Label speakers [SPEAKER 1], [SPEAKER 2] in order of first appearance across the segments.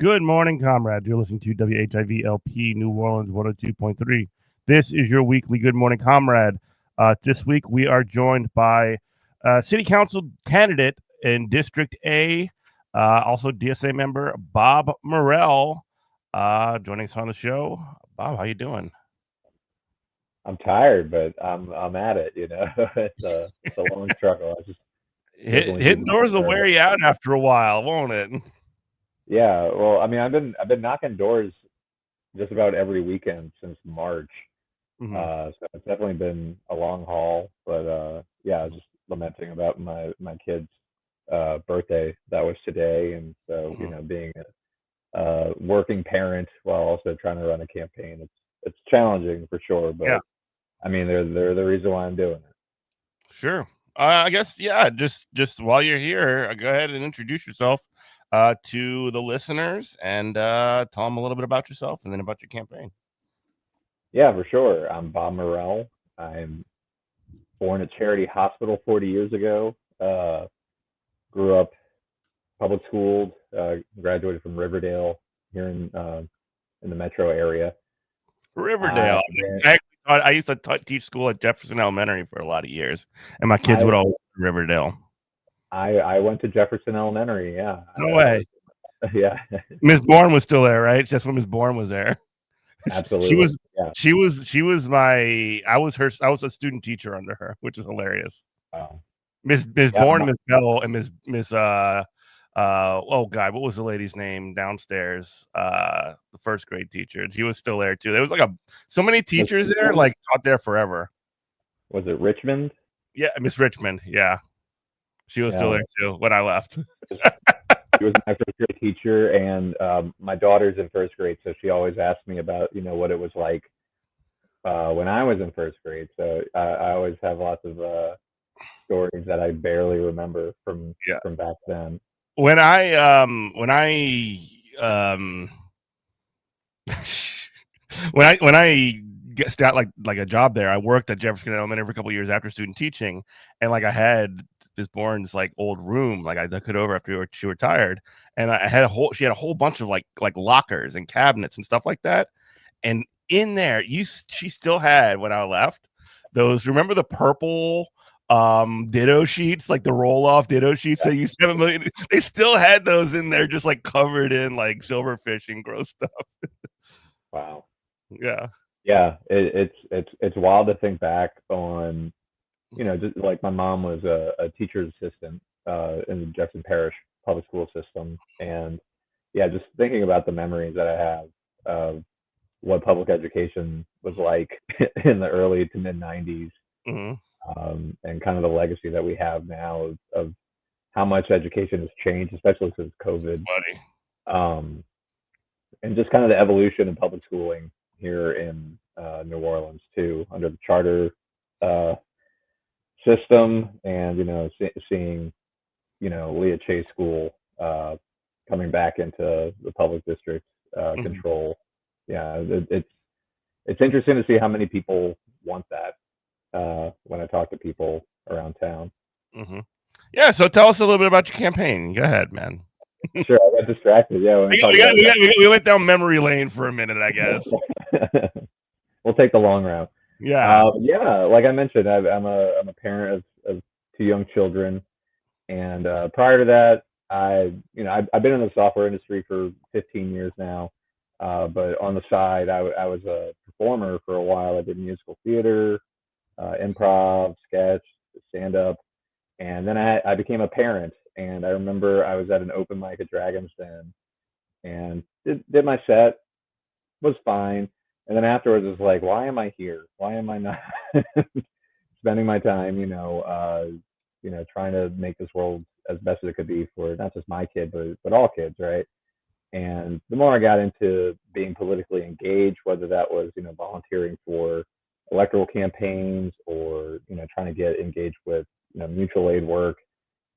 [SPEAKER 1] Good morning, comrades. You're listening to WHIVLP New Orleans 102.3. This is your weekly Good Morning Comrade. This week we are joined by City Council candidate in District A, also DSA member Bob Murrell, joining us on the show. Bob, how you doing?
[SPEAKER 2] I'm tired, but I'm at it. It's a long struggle. I just
[SPEAKER 1] Hitting doors will wear you out after a while, won't it?
[SPEAKER 2] Yeah, well, I mean, I've been knocking doors just about every weekend since March. So it's definitely been a long haul. But yeah, I was just lamenting about my kid's birthday that was today, and so being a working parent while also trying to run a campaign, it's challenging for sure. But
[SPEAKER 1] Yeah.
[SPEAKER 2] I mean, they're the reason why I'm doing it.
[SPEAKER 1] Sure. I guess, yeah, just while you're here, go ahead and introduce yourself to the listeners and tell them a little bit about yourself and then about your campaign.
[SPEAKER 2] Yeah, for sure. I'm Bob Murrell. I'm born at Charity Hospital 40 years ago. Grew up public schooled, graduated from Riverdale here in the metro area.
[SPEAKER 1] Riverdale. I used to teach school at Jefferson Elementary for a lot of years, and my kids would always go to Riverdale.
[SPEAKER 2] I went to Jefferson Elementary. Yeah.
[SPEAKER 1] No way.
[SPEAKER 2] Yeah.
[SPEAKER 1] Miss Bourne was still there, right? Just when Miss Bourne was there.
[SPEAKER 2] Absolutely.
[SPEAKER 1] She was my. I was a student teacher under her, which is hilarious.
[SPEAKER 2] Wow.
[SPEAKER 1] Miss Bourne, Miss Bell, and Miss oh god, what was the lady's name downstairs? The first grade teacher. She was still there too. There was like so many teachers there, like taught there forever.
[SPEAKER 2] Was it Richmond?
[SPEAKER 1] Yeah, Miss Richmond. Yeah, she was still there too when I left.
[SPEAKER 2] She was my first grade teacher, and my daughter's in first grade, so she always asked me about what it was like when I was in first grade. So I always have lots of stories that I barely remember from back then.
[SPEAKER 1] When I got like a job there, I worked at Jefferson Elementary for a couple of years after student teaching, and like I had Miss Bourne's like old room, like I took it over after she retired, and she had a whole bunch of like lockers and cabinets and stuff like that, and in there she still had, when I left, those, remember the purple ditto sheets, like the roll-off ditto sheets that used to have a million. They still had those in there, just like covered in like silverfish and gross stuff.
[SPEAKER 2] Wow.
[SPEAKER 1] Yeah.
[SPEAKER 2] It's wild to think back on, just like my mom was a teacher's assistant in the Jefferson Parish public school system, and just thinking about the memories that I have of what public education was like in the early to mid 90s. And kind of the legacy that we have now of how much education has changed, especially since COVID. And just kind of the evolution of public schooling here in New Orleans too, under the charter system, and seeing Leah Chase School coming back into the public district control. Yeah, it's interesting to see how many people want that. When I talk to people around town.
[SPEAKER 1] Yeah, so tell us a little bit about your campaign. Go ahead, man.
[SPEAKER 2] Sure, I got distracted. Yeah,
[SPEAKER 1] we went down memory lane for a minute, I guess.
[SPEAKER 2] We'll take the long route.
[SPEAKER 1] Yeah,
[SPEAKER 2] like I mentioned, I'm a parent of two young children, and prior to that, I've been in the software industry for 15 years now. But on the side, I was a performer for a while. I did musical theater, improv, sketch, stand up, and then I became a parent. And I remember I was at an open mic at Dragon's Den, and did my set, was fine. And then afterwards, it was like, why am I here? Why am I not spending my time, trying to make this world as best as it could be for not just my kid, but all kids, right? And the more I got into being politically engaged, whether that was volunteering for electoral campaigns or trying to get engaged with mutual aid work,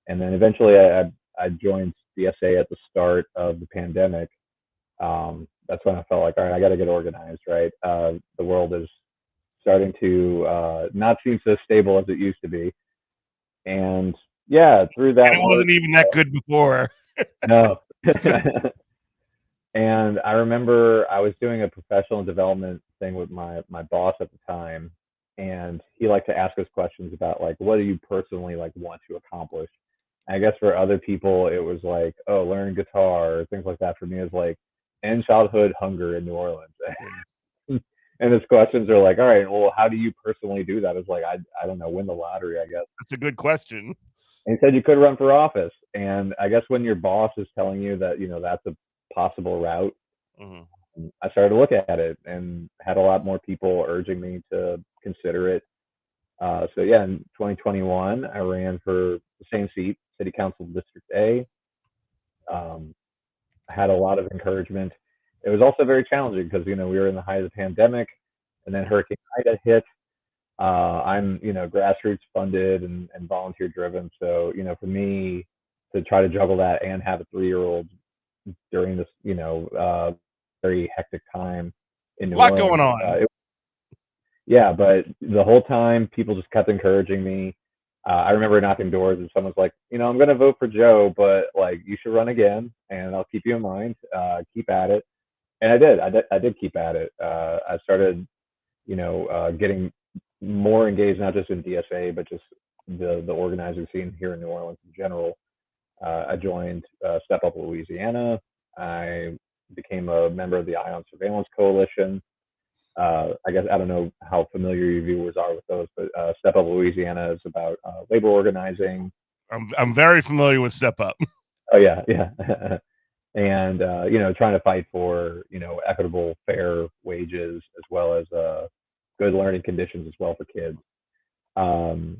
[SPEAKER 2] and then eventually I joined DSA at the start of the pandemic. That's when I felt like, all right, I got to get organized, right? The world is starting to not seem so stable as it used to be, and through that,
[SPEAKER 1] and it wasn't even that good before.
[SPEAKER 2] No. And I remember I was doing a professional development thing with my boss at the time, and he liked to ask us questions about like what do you personally like want to accomplish. I guess for other people it was like, oh, learn guitar or things like that. For me it was like end childhood hunger in New Orleans. And his questions are like, all right, well, how do you personally do that? It's like I don't know, win the lottery, I guess.
[SPEAKER 1] That's a good question.
[SPEAKER 2] And he said you could run for office. And I guess when your boss is telling you that, that's a possible route,
[SPEAKER 1] Mm-hmm.
[SPEAKER 2] I started to look at it and had a lot more people urging me to consider it. So yeah, in 2021, I ran for the same seat, City Council District A. Um, I had a lot of encouragement. It was also very challenging because we were in the height of the pandemic, and then Hurricane Ida hit. I'm grassroots funded and volunteer driven, so for me to try to juggle that and have a 3-year-old during this very hectic time in
[SPEAKER 1] A
[SPEAKER 2] New
[SPEAKER 1] lot going
[SPEAKER 2] Orleans.
[SPEAKER 1] on.
[SPEAKER 2] Yeah, but the whole time people just kept encouraging me. I remember knocking doors and someone's like, I'm going to vote for Joe, but like you should run again, and I'll keep you in mind. Keep at it, and I did. I did keep at it. I started, getting more engaged, not just in DSA, but just the organizing scene here in New Orleans in general. I joined Step Up Louisiana. I became a member of the Ion Surveillance Coalition. I guess I don't know how familiar your viewers are with those, but Step Up Louisiana is about labor organizing.
[SPEAKER 1] I'm very familiar with Step Up.
[SPEAKER 2] Oh yeah, yeah, and trying to fight for equitable, fair wages as well as good learning conditions as well for kids. Um,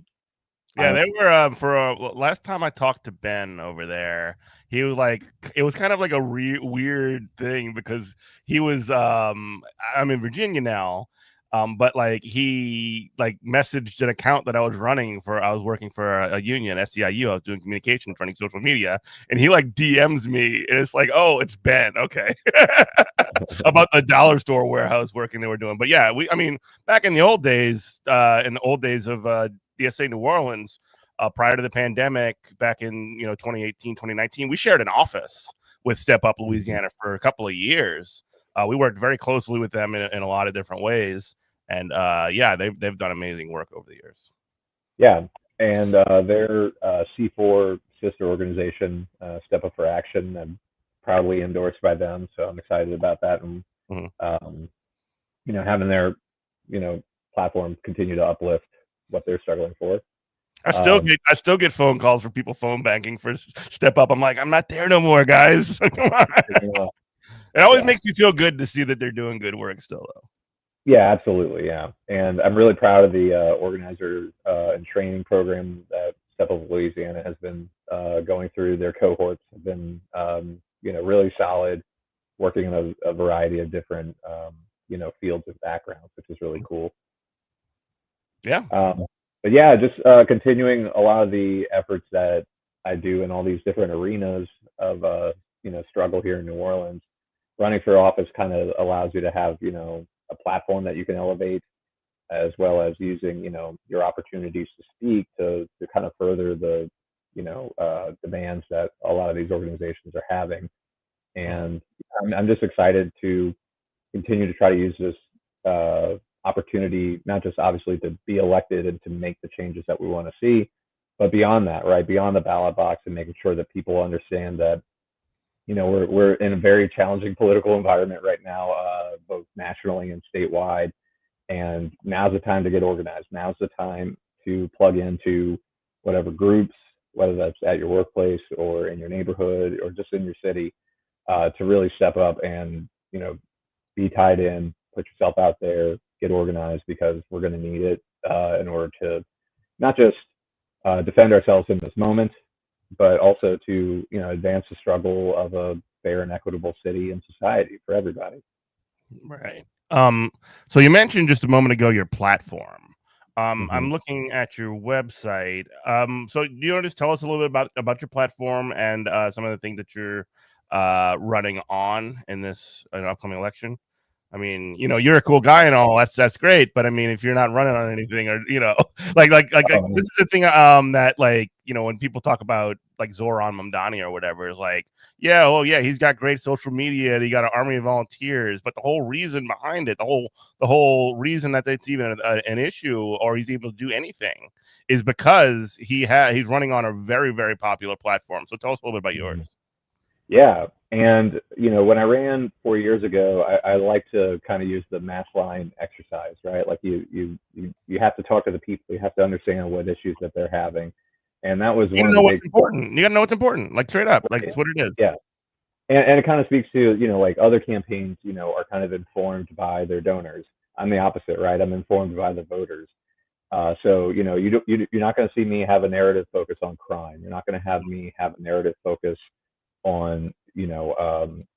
[SPEAKER 1] Yeah, they were for last time I talked to Ben over there. He was like, it was kind of like a weird thing because he was I'm in Virginia now, but like he like messaged an account that I was running for. I was working for a union, SEIU. I was doing communications, running social media, and he like DMs me, and it's like, oh, it's Ben, okay, about the dollar store warehouse working they were doing. But yeah, I mean, back in the old days of DSA New Orleans, prior to the pandemic, back in 2018, 2019, we shared an office with Step Up Louisiana for a couple of years. We worked very closely with them in a lot of different ways, and yeah, they've done amazing work over the years.
[SPEAKER 2] Yeah, and their C4 sister organization, Step Up for Action, I'm proudly endorsed by them, so I'm excited about that, and having their platform continue to uplift what they're struggling for.
[SPEAKER 1] I still get phone calls for people phone banking for Step Up. I'm like, I'm not there no more, guys. Come on. It always makes you feel good to see that they're doing good work still, though.
[SPEAKER 2] Yeah, absolutely. Yeah, and I'm really proud of the organizer and training program that Step Up Louisiana has been going through. Their cohorts have been, really solid, working in a variety of different, fields and backgrounds, which is really cool.
[SPEAKER 1] Yeah.
[SPEAKER 2] But yeah, just continuing a lot of the efforts that I do in all these different arenas of struggle here in New Orleans. Running for office kind of allows you to have a platform that you can elevate, as well as using your opportunities to speak to kind of further the demands that a lot of these organizations are having. And I'm just excited to continue to try to use this opportunity, not just obviously to be elected and to make the changes that we want to see, but beyond that, right? Beyond the ballot box, and making sure that people understand that, we're in a very challenging political environment right now, both nationally and statewide. And now's the time to get organized. Now's the time to plug into whatever groups, whether that's at your workplace or in your neighborhood or just in your city, to really step up and, be tied in, put yourself out there, get organized, because we're going to need it in order to not just defend ourselves in this moment, but also to advance the struggle of a fair and equitable city and society for everybody.
[SPEAKER 1] Right. So you mentioned just a moment ago your platform. I'm looking at your website. So do you want to just tell us a little bit about your platform and some of the things that you're running on in this upcoming election? I mean, you're a cool guy and all. That's great, but I mean, if you're not running on anything, or like this
[SPEAKER 2] Um,
[SPEAKER 1] is the thing that like when people talk about like Zoran Mamdani or whatever, is like, yeah, oh yeah, he's got great social media, he got an army of volunteers, but the whole reason behind it, the whole reason that it's even an issue or he's able to do anything is because he's running on a very very popular platform. So tell us a little bit about yours.
[SPEAKER 2] Yeah, and when I ran 4 years ago, I like to kind of use the mass line exercise, right? Like you have to talk to the people, you have to understand what issues that they're having, and that was
[SPEAKER 1] You
[SPEAKER 2] one
[SPEAKER 1] gotta
[SPEAKER 2] of
[SPEAKER 1] know
[SPEAKER 2] the
[SPEAKER 1] what's
[SPEAKER 2] big.
[SPEAKER 1] important. You gotta know what's important, like straight up, like
[SPEAKER 2] Right.
[SPEAKER 1] it's what it is.
[SPEAKER 2] Yeah, and it kind of speaks to like other campaigns, are kind of informed by their donors. I'm the opposite, right? I'm informed by the voters. So you're not going to see me have a narrative focus on crime. You're not going to have me have a narrative focus on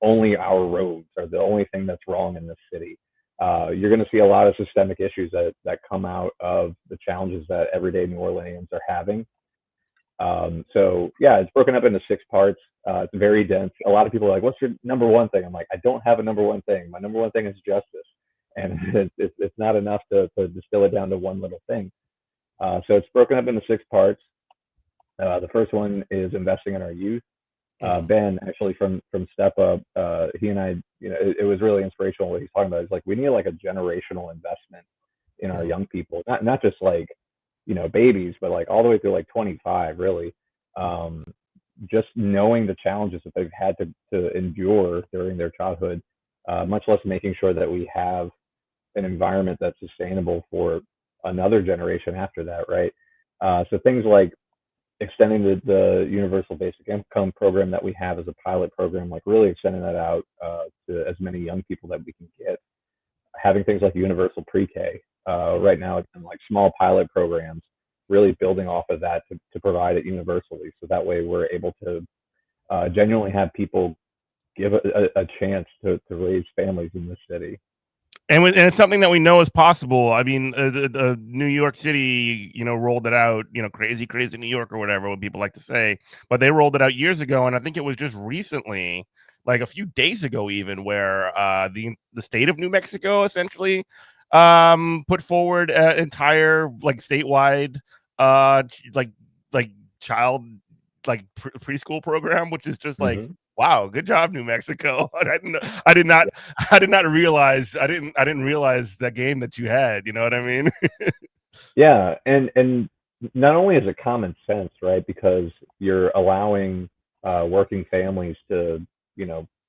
[SPEAKER 2] only our roads are the only thing that's wrong in this city. You're going to see a lot of systemic issues that come out of the challenges that everyday New Orleanians are having. So yeah, it's broken up into 6 parts. It's very dense. A lot of people are like, "What's your number one thing?" I'm like, "I don't have a number one thing. My number one thing is justice." And it's not enough to distill it down to one little thing. So it's broken up into 6 parts. The first one is investing in our youth.
[SPEAKER 1] Mhm.
[SPEAKER 2] Ben, actually from Step Up, he and I, it was really inspirational what he's talking about. It's like we need like a generational investment in our
[SPEAKER 1] Mhm.
[SPEAKER 2] young people, not just like babies, but like all the way through like 25, really.
[SPEAKER 1] Mhm.
[SPEAKER 2] Um, just knowing the challenges that they've had to endure during their childhood, much less making sure that we have an environment that's sustainable for another generation after that, right? So things like extending the universal basic income program that we have as a pilot program, like really extending that out to as many young people that we can get. Having things like universal pre-K.
[SPEAKER 1] Mhm.
[SPEAKER 2] Right now, it's in like small pilot programs, really building off of that to provide it universally. So that way, we're able to genuinely have people give a chance to raise families in this city.
[SPEAKER 1] And it's something that we know is possible. I mean, the New York City, rolled it out. Crazy, crazy New York or whatever, what people like to say. But they rolled it out years ago, and I think it was just recently, like a few days ago, even where the state of New Mexico essentially put forward an entire like statewide like like child like preschool program, which is just like,
[SPEAKER 2] Mm-hmm.
[SPEAKER 1] wow, good job, New Mexico. I did not,
[SPEAKER 2] Yeah.
[SPEAKER 1] I did not realize, I didn't realize that game that you had. You know what I mean?
[SPEAKER 2] Yeah, and not only is it common sense, right? Because you're allowing working families to,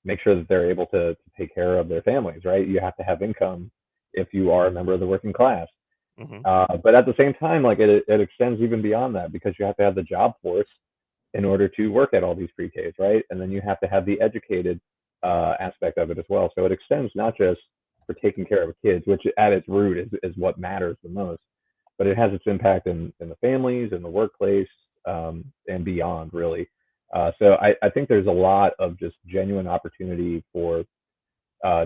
[SPEAKER 2] make sure that they're able to take care of their families, right? You have to have income if you are a member of the working class.
[SPEAKER 1] Hmm.
[SPEAKER 2] But at the same time, like it extends even beyond that because you have to have the job force in order to work at all these pre-Ks, right? And then you have to have the educated aspect of it as well. So it extends not just for taking care of kids, which at its root is what matters the most, but it has its impact in the families, in the workplace, and beyond, really. So I think there's a lot of just genuine opportunity for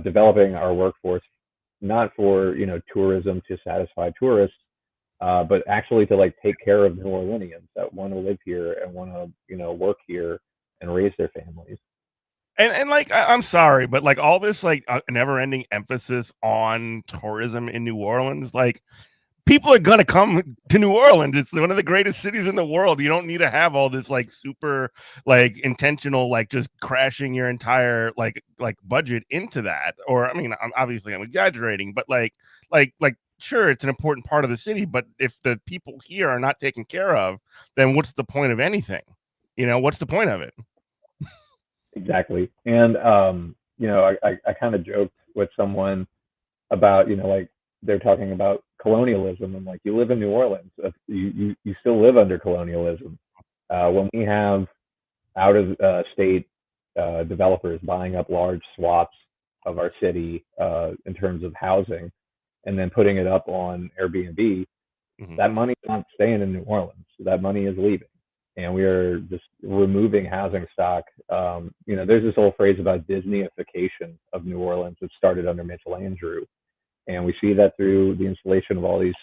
[SPEAKER 2] developing our workforce, not for tourism to satisfy tourists, but actually to like take care of New Orleanians that want to live here and want to work here and raise their families.
[SPEAKER 1] And like, I'm sorry, but like all this like never ending emphasis on tourism in New Orleans, like people are gonna come to New Orleans. It's one of the greatest cities in the world. You don't need to have all this like super like intentional like just crashing your entire like budget into that. Or I mean, I'm exaggerating, but like sure, it's an important part of the city, but if the people here are not taken care of, then what's the point of anything? What's the point of it?
[SPEAKER 2] Exactly. And I kind of joked with someone about like they're talking about colonialism and like you live in New Orleans, you still live under colonialism. When we have out of state developers buying up large swaths of our city in terms of housing and then putting it up on Airbnb,
[SPEAKER 1] Mhm.
[SPEAKER 2] that money is not staying in New Orleans. That money is leaving. And we are just removing housing stock. There's this old phrase about Disneyification of New Orleans that started under Mitchell Andrew. And we see that through the installation of all these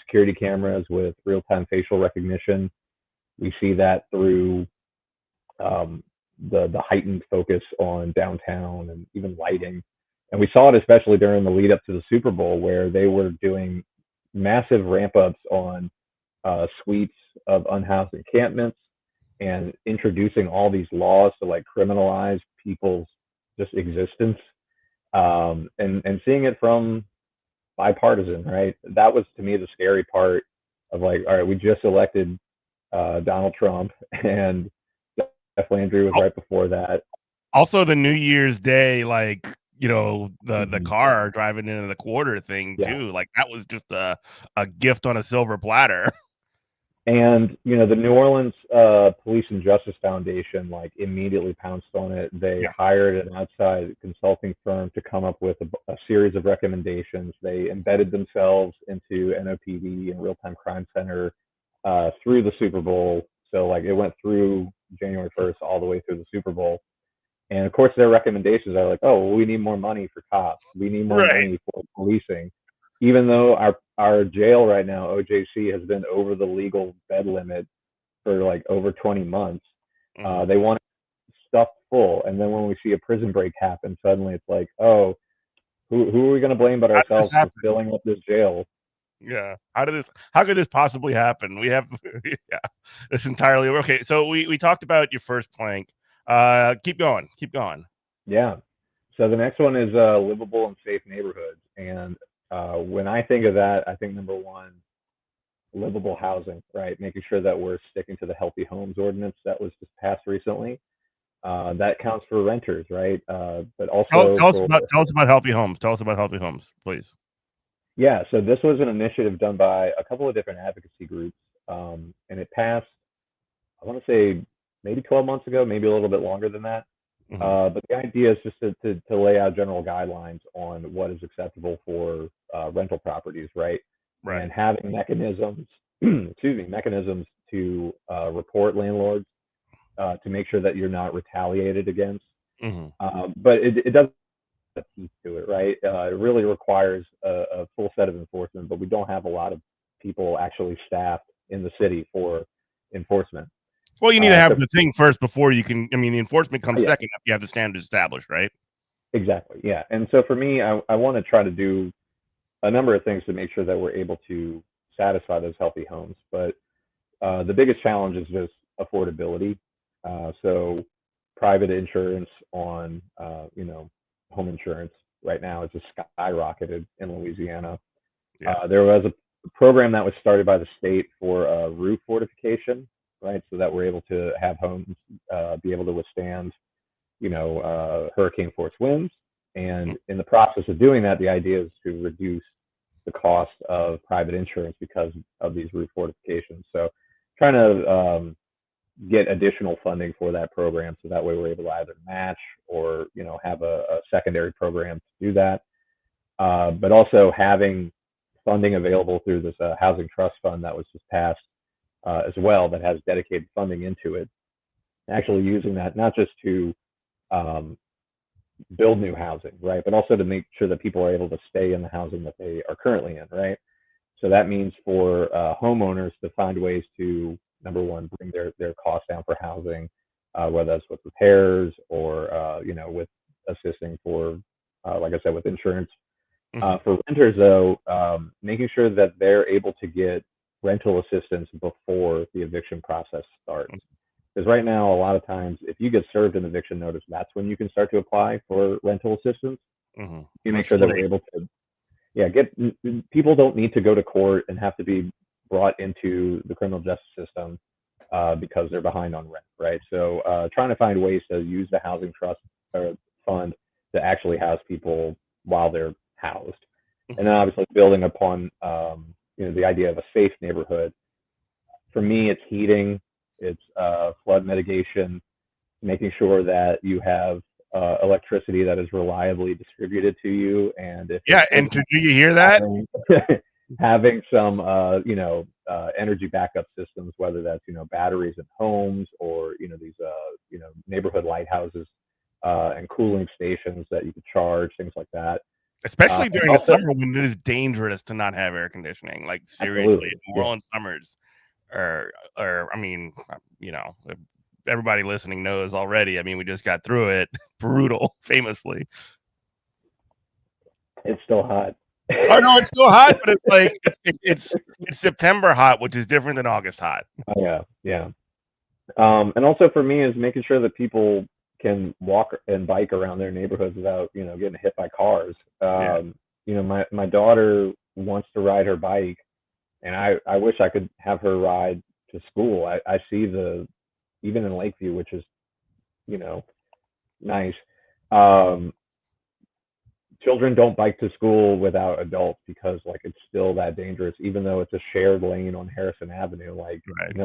[SPEAKER 2] security cameras with real time facial recognition. We see that through um, the heightened focus on downtown and even lighting. And we saw it especially during the lead up to the Super Bowl, where they were doing massive ramp ups on suites of unhoused encampments and introducing all these laws to like criminalize people's just existence, and seeing it from bipartisan, right? That was to me the scary part of like, all right, we just elected Donald Trump, and Jeff Landry was right before that.
[SPEAKER 1] Also, the New Year's Day, like, the
[SPEAKER 2] Mhm.
[SPEAKER 1] car driving into the quarter thing
[SPEAKER 2] Yeah.
[SPEAKER 1] too, like, that was just a gift on a silver platter.
[SPEAKER 2] And the New Orleans Police and Justice Foundation like immediately pounced on it. They
[SPEAKER 1] Yeah.
[SPEAKER 2] hired an outside consulting firm to come up with a series of recommendations. They embedded themselves into NOPD and Real Time Crime Center through the Super Bowl. So like it went through January 1st all the way through the Super Bowl. And of course, their recommendations are like, oh, well, we need more money for cops. We need more
[SPEAKER 1] Right.
[SPEAKER 2] money for policing. Even though our jail right now, OJC, has been over the legal bed limit for like over 20 months.
[SPEAKER 1] Mhm.
[SPEAKER 2] They want stuff full. And then when we see a prison break happen, suddenly it's like, oh, who are we going to blame but
[SPEAKER 1] How did this
[SPEAKER 2] ourselves for
[SPEAKER 1] happen?
[SPEAKER 2] filling up this jail?
[SPEAKER 1] Yeah. How could this possibly happen? We have yeah, it's entirely okay. So we talked about your first plank. Keep going. Keep going.
[SPEAKER 2] Yeah. So the next one is livable and safe neighborhoods. And when I think of that, I think number one, livable housing, right? Making sure that we're sticking to the healthy homes ordinance that was just passed recently. That counts for renters, right? But
[SPEAKER 1] Tell,
[SPEAKER 2] also
[SPEAKER 1] tell us
[SPEAKER 2] for,
[SPEAKER 1] about tell us about healthy homes. Tell us about healthy homes, please.
[SPEAKER 2] yeah, so this was an initiative done by a couple of different advocacy groups, and it passed, I want to say maybe 12 months ago, maybe a little bit longer than that.
[SPEAKER 1] Hmm.
[SPEAKER 2] But the idea is just to lay out general guidelines on what is acceptable for rental properties, right?
[SPEAKER 1] Right.
[SPEAKER 2] And having mechanisms, excuse me, mechanisms to report landlords to make sure that you're not retaliated against.
[SPEAKER 1] Hmm.
[SPEAKER 2] But it does have a piece to it, right? It really requires a full set of enforcement, but we don't have a lot of people actually staffed in the city for enforcement.
[SPEAKER 1] Well, you need to have
[SPEAKER 2] So
[SPEAKER 1] the thing first before you can. I mean, the enforcement comes
[SPEAKER 2] yeah,
[SPEAKER 1] second if you have the standards established, right?
[SPEAKER 2] exactly. Yeah. And so for me, I want to try to do a number of things to make sure that we're able to satisfy those healthy homes. But the biggest challenge is just affordability. So private insurance on, home insurance right now is just skyrocketed in Louisiana.
[SPEAKER 1] Yeah.
[SPEAKER 2] There was a program that was started by the state for roof fortification, right? So that we're able to have homes be able to withstand, hurricane force winds. And in the process of doing that, the idea is to reduce the cost of private insurance because of these roof fortifications. So trying to get additional funding for that program, so that way we're able to either match or have a secondary program to do that. But also having funding available through this housing trust fund that was just passed as well, that has dedicated funding into it. Actually using that not just to um, build new housing, right, but also to make sure that people are able to stay in the housing that they are currently in, right? So that means for homeowners to find ways to, number one, bring their costs down for housing, whether that's with repairs or with assisting for, like I said, with insurance.
[SPEAKER 1] Hmm.
[SPEAKER 2] For renters, though, making sure that they're able to get rental assistance before the eviction process starts. Because right now, a lot of times, if you get served an eviction notice, that's when you can start to apply for rental assistance.
[SPEAKER 1] Hmm.
[SPEAKER 2] You make
[SPEAKER 1] That's
[SPEAKER 2] sure
[SPEAKER 1] too
[SPEAKER 2] that we're
[SPEAKER 1] late.
[SPEAKER 2] able to, yeah, people don't need to go to court and have to be brought into the criminal justice system because they're behind on rent, right? So trying to find ways to use the housing trust fund to actually house people while they're housed, and then
[SPEAKER 1] Hmm.
[SPEAKER 2] obviously building upon the idea of a safe neighborhood. For me, it's heating, it's flood mitigation, making sure that you have electricity that is reliably distributed to you, and if it
[SPEAKER 1] Yeah. And
[SPEAKER 2] isn't,
[SPEAKER 1] do you hear that?
[SPEAKER 2] having having some energy backup systems, whether that's batteries in homes or these neighborhood lighthouses and cooling stations that you could charge, things like that.
[SPEAKER 1] Especially
[SPEAKER 2] And
[SPEAKER 1] during the
[SPEAKER 2] also,
[SPEAKER 1] summer when it is dangerous to not have air conditioning. Like seriously,
[SPEAKER 2] absolutely,
[SPEAKER 1] New
[SPEAKER 2] yeah.
[SPEAKER 1] Orleans summers or I mean, everybody listening knows already. I mean, we just got through it. Brutal, famously.
[SPEAKER 2] It's still hot.
[SPEAKER 1] Oh no, it's still hot, but it's like it's September hot, which is different than August hot.
[SPEAKER 2] Oh, yeah, yeah. And also for me is making sure that people can walk and bike around their neighborhoods without, getting hit by cars.
[SPEAKER 1] Yeah.
[SPEAKER 2] My daughter wants to ride her bike, and I wish I could have her ride to school. I see even in Lakeview, which is, you know, nice. Um, Children don't bike to school without adults because like it's still that dangerous, even though it's a shared lane on Harrison Avenue. Like
[SPEAKER 1] Right.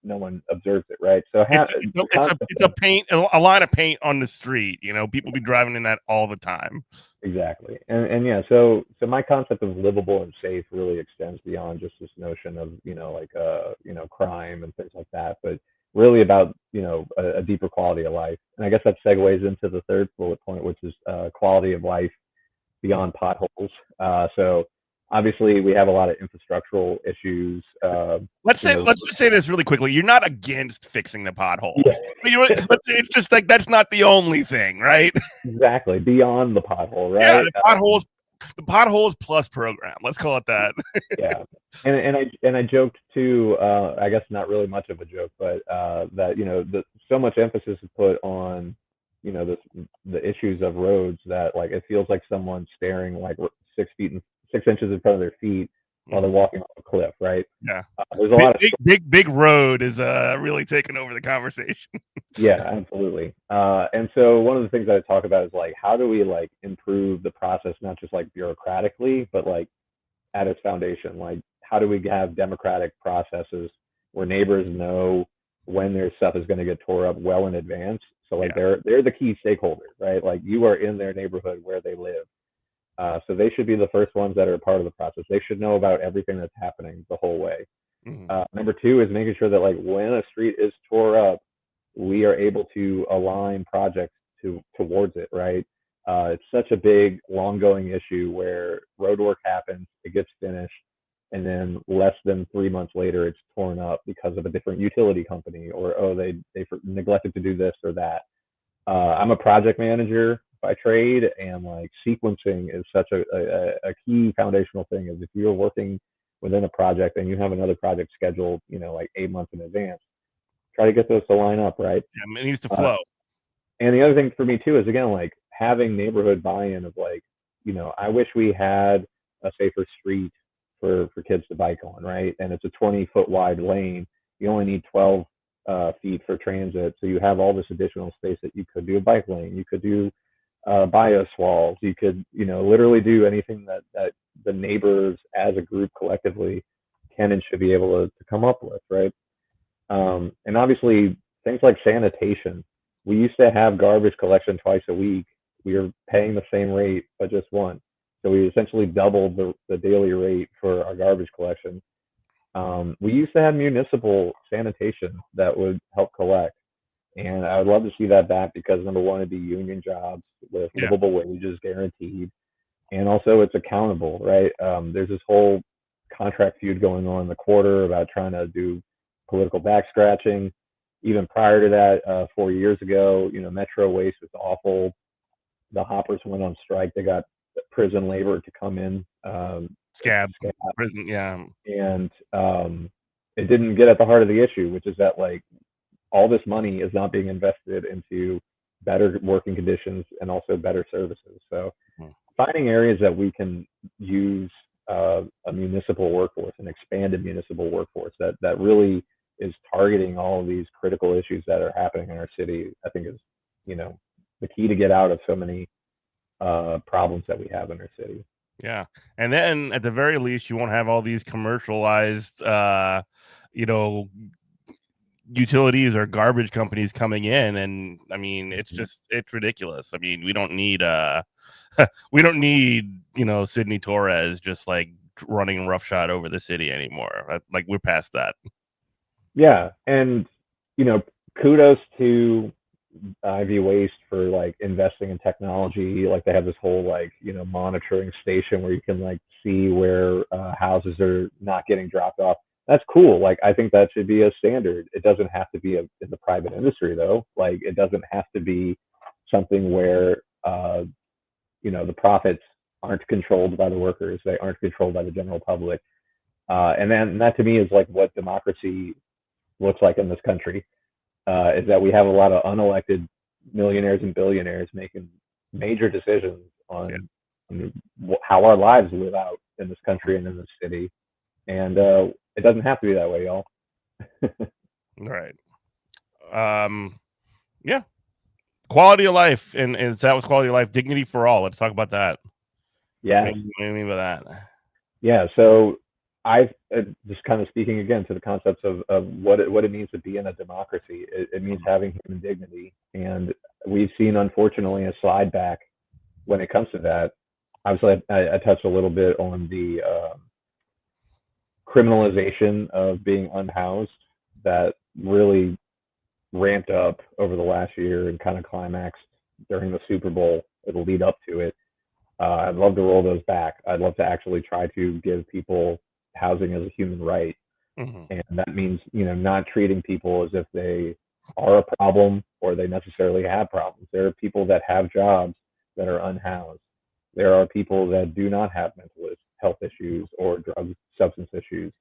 [SPEAKER 2] no one observes it, right? So the
[SPEAKER 1] It's
[SPEAKER 2] concept
[SPEAKER 1] a
[SPEAKER 2] of
[SPEAKER 1] paint a line of paint on the street. People be driving in that all the time.
[SPEAKER 2] exactly, and yeah, so my concept of livable and safe really extends beyond just this notion of like crime and things like that, but really about a deeper quality of life. And I guess that segues into the third bullet point, which is quality of life beyond potholes. So obviously we have a lot of infrastructural issues.
[SPEAKER 1] Let's just say this really quickly. You're not against fixing the
[SPEAKER 2] Yeah,
[SPEAKER 1] potholes. But it's just like that's not the only thing, right?
[SPEAKER 2] exactly. Beyond the pothole,
[SPEAKER 1] Yeah,
[SPEAKER 2] right?
[SPEAKER 1] the potholes plus program. Let's call it that.
[SPEAKER 2] Yeah. And I joked too, I guess not really much of a joke, but that so much emphasis is put on the issues of roads that like it feels like someone's staring like 6 feet and 6 inches in front of their feet while they're walking off a cliff, right?
[SPEAKER 1] Yeah.
[SPEAKER 2] There's a lot of
[SPEAKER 1] Big road is really taking over the conversation.
[SPEAKER 2] yeah, absolutely. And so one of the things that I talk about is like how do we like improve the process, not just like bureaucratically, but like at its foundation. Like, how do we have democratic processes where neighbors know when their stuff is going to get tore up well in advance? So like
[SPEAKER 1] Yeah.
[SPEAKER 2] they're the key stakeholders, right? Like you are in their neighborhood where they live. So they should be the first ones that are part of the process. They should know about everything that's happening the whole way.
[SPEAKER 1] Mhm.
[SPEAKER 2] Number two is making sure that like when a street is tore up, we are able to align projects towards it, right? It's such a big, long-going issue where road work happens, it gets finished, and then less than 3 months later, it's torn up because of a different utility company, or oh, they neglected to do this or that. I'm a project manager by trade, and like sequencing is such a key foundational thing. Is if you're working within a project and you have another project scheduled, like 8 months in advance, try to get those to line up, right?
[SPEAKER 1] Yeah, it needs to
[SPEAKER 2] Uh,
[SPEAKER 1] flow.
[SPEAKER 2] and the other thing for me too is again like having neighborhood buy-in of like, I wish we had a safer street for kids to bike on, right? And it's a 20-foot wide lane. You only need 12 feet for transit, so you have all this additional space that you could do a bike lane. You could do bios walls. You could, literally do anything that the neighbors as a group collectively can and should be able to come up with, right? And obviously, things like sanitation. We used to have garbage collection twice a week. We are paying the same rate, but just once. So we essentially doubled the daily rate for our garbage collection. We used to have municipal sanitation that would help collect. And I would love to see that back because number one, it'd be union jobs with
[SPEAKER 1] Yeah.
[SPEAKER 2] livable wages guaranteed. And also it's accountable, right? There's this whole contract feud going on in the quarter about trying to do political back scratching. Even prior to that, 4 years ago, Metro Waste was awful. The Hoppers went on strike. They got prison labor to come in,
[SPEAKER 1] Scab.
[SPEAKER 2] scab,
[SPEAKER 1] Prison. Yeah.
[SPEAKER 2] and it didn't get at the heart of the issue, which is that like all this money is not being invested into better working conditions and also better services. So
[SPEAKER 1] Mhm.
[SPEAKER 2] finding areas that we can use a municipal workforce, an expanded municipal workforce that really is targeting all of these critical issues that are happening in our city, I think is, the key to get out of so many problems that we have in our city.
[SPEAKER 1] Yeah. And then at the very least, you won't have all these commercialized, you know, utilities or garbage companies coming in. And I mean,
[SPEAKER 2] Mhm.
[SPEAKER 1] it's ridiculous. I mean, we don't need, we don't need, Sidney Torres just like running roughshod over the city anymore. Like we're past that.
[SPEAKER 2] Yeah, and you know, kudos to Ivy Waste for like investing in technology. Like they have this whole like monitoring station where you can like see where houses are not getting dropped off. That's cool. Like I think that should be a standard. It doesn't have to be in the private industry though. Like it doesn't have to be something where the profits. aren't controlled by the workers. They aren't controlled by the general public. And then that to me is like what democracy looks like in this country, is that we have a lot of unelected millionaires and billionaires making major decisions on how our lives live out in this country and in this city. And it doesn't have to be that way, y'all.
[SPEAKER 1] Right. Yeah. Quality of life, and that was quality of life, dignity for all. Let's talk about that.
[SPEAKER 2] Yeah.
[SPEAKER 1] What do you mean by that?
[SPEAKER 2] Yeah. So I just kind of speaking again to the concepts of what it means to be in a democracy. It means having human dignity, and we've seen unfortunately a slide back when it comes to that. Obviously, I touched a little bit on the criminalization of being unhoused that really ramped up over the last year and kind of climaxed during the Super Bowl. It'll lead up to it. I'd love to roll those back. I'd love to actually try to give people housing as a human right. And that means, not treating people as if they are a problem or they necessarily have problems. There are people that have jobs that are unhoused. There are people that do not have mental health issues or drug substance issues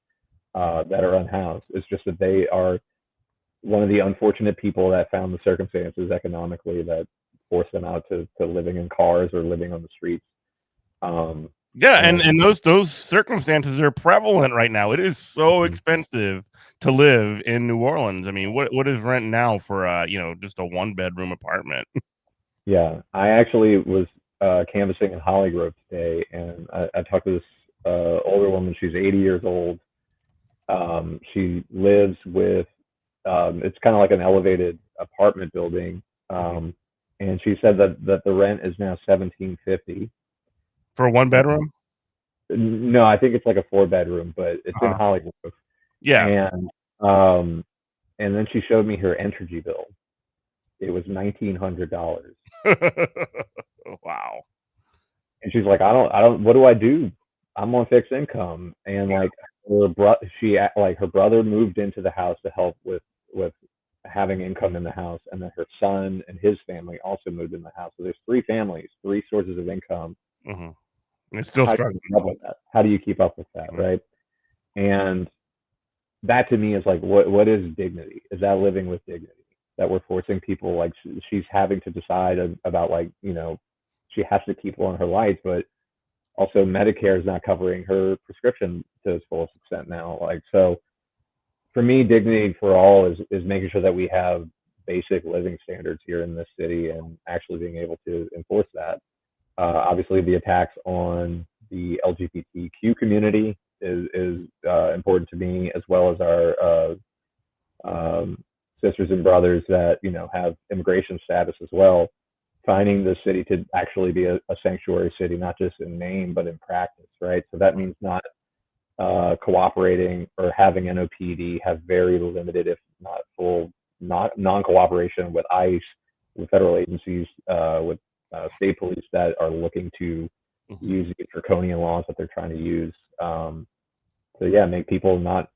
[SPEAKER 2] that are unhoused. It's just that they are one of the unfortunate people that found the circumstances economically that forced them out to living in cars or living on the streets.
[SPEAKER 1] And those circumstances are prevalent right now. It is so expensive to live in New Orleans. I mean, what is rent now for just a 1-bedroom apartment?
[SPEAKER 2] Yeah, I actually was canvassing in Hollygrove today, and I talked to this older woman. She's 80 years old. She lives with it's kind of like an elevated apartment building, and she said that the rent is now $17.50
[SPEAKER 1] for a 1-bedroom.
[SPEAKER 2] No, I think it's like a 4-bedroom, but it's in Hollywood.
[SPEAKER 1] Yeah,
[SPEAKER 2] and then she showed me her energy bill. It was $1,900.
[SPEAKER 1] Wow.
[SPEAKER 2] And she's like, I don't. What do I do? I'm on fixed income, and like her brother moved into the house to help with having income in the house, and then her son and his family also moved in the house. So there's 3 families, 3 sources of income.
[SPEAKER 1] It's still struggling.
[SPEAKER 2] How do you keep up with that, right? And that to me is like, what is dignity? Is that living with dignity? That we're forcing people, like she's having to decide about, like, she has to keep on her lights, but also Medicare is not covering her prescription to its fullest extent now. Like, so for me, dignity for all is making sure that we have basic living standards here in this city and actually being able to enforce that. Obviously, the attacks on the LGBTQ community is important to me, as well as our sisters and brothers that have immigration status as well. Finding the city to actually be a sanctuary city, not just in name but in practice, right? So that means not cooperating or having NOPD have very limited, if not full, non-cooperation with ICE, with federal agencies, with state police that are looking to use the draconian laws that they're trying to use. So yeah, make people not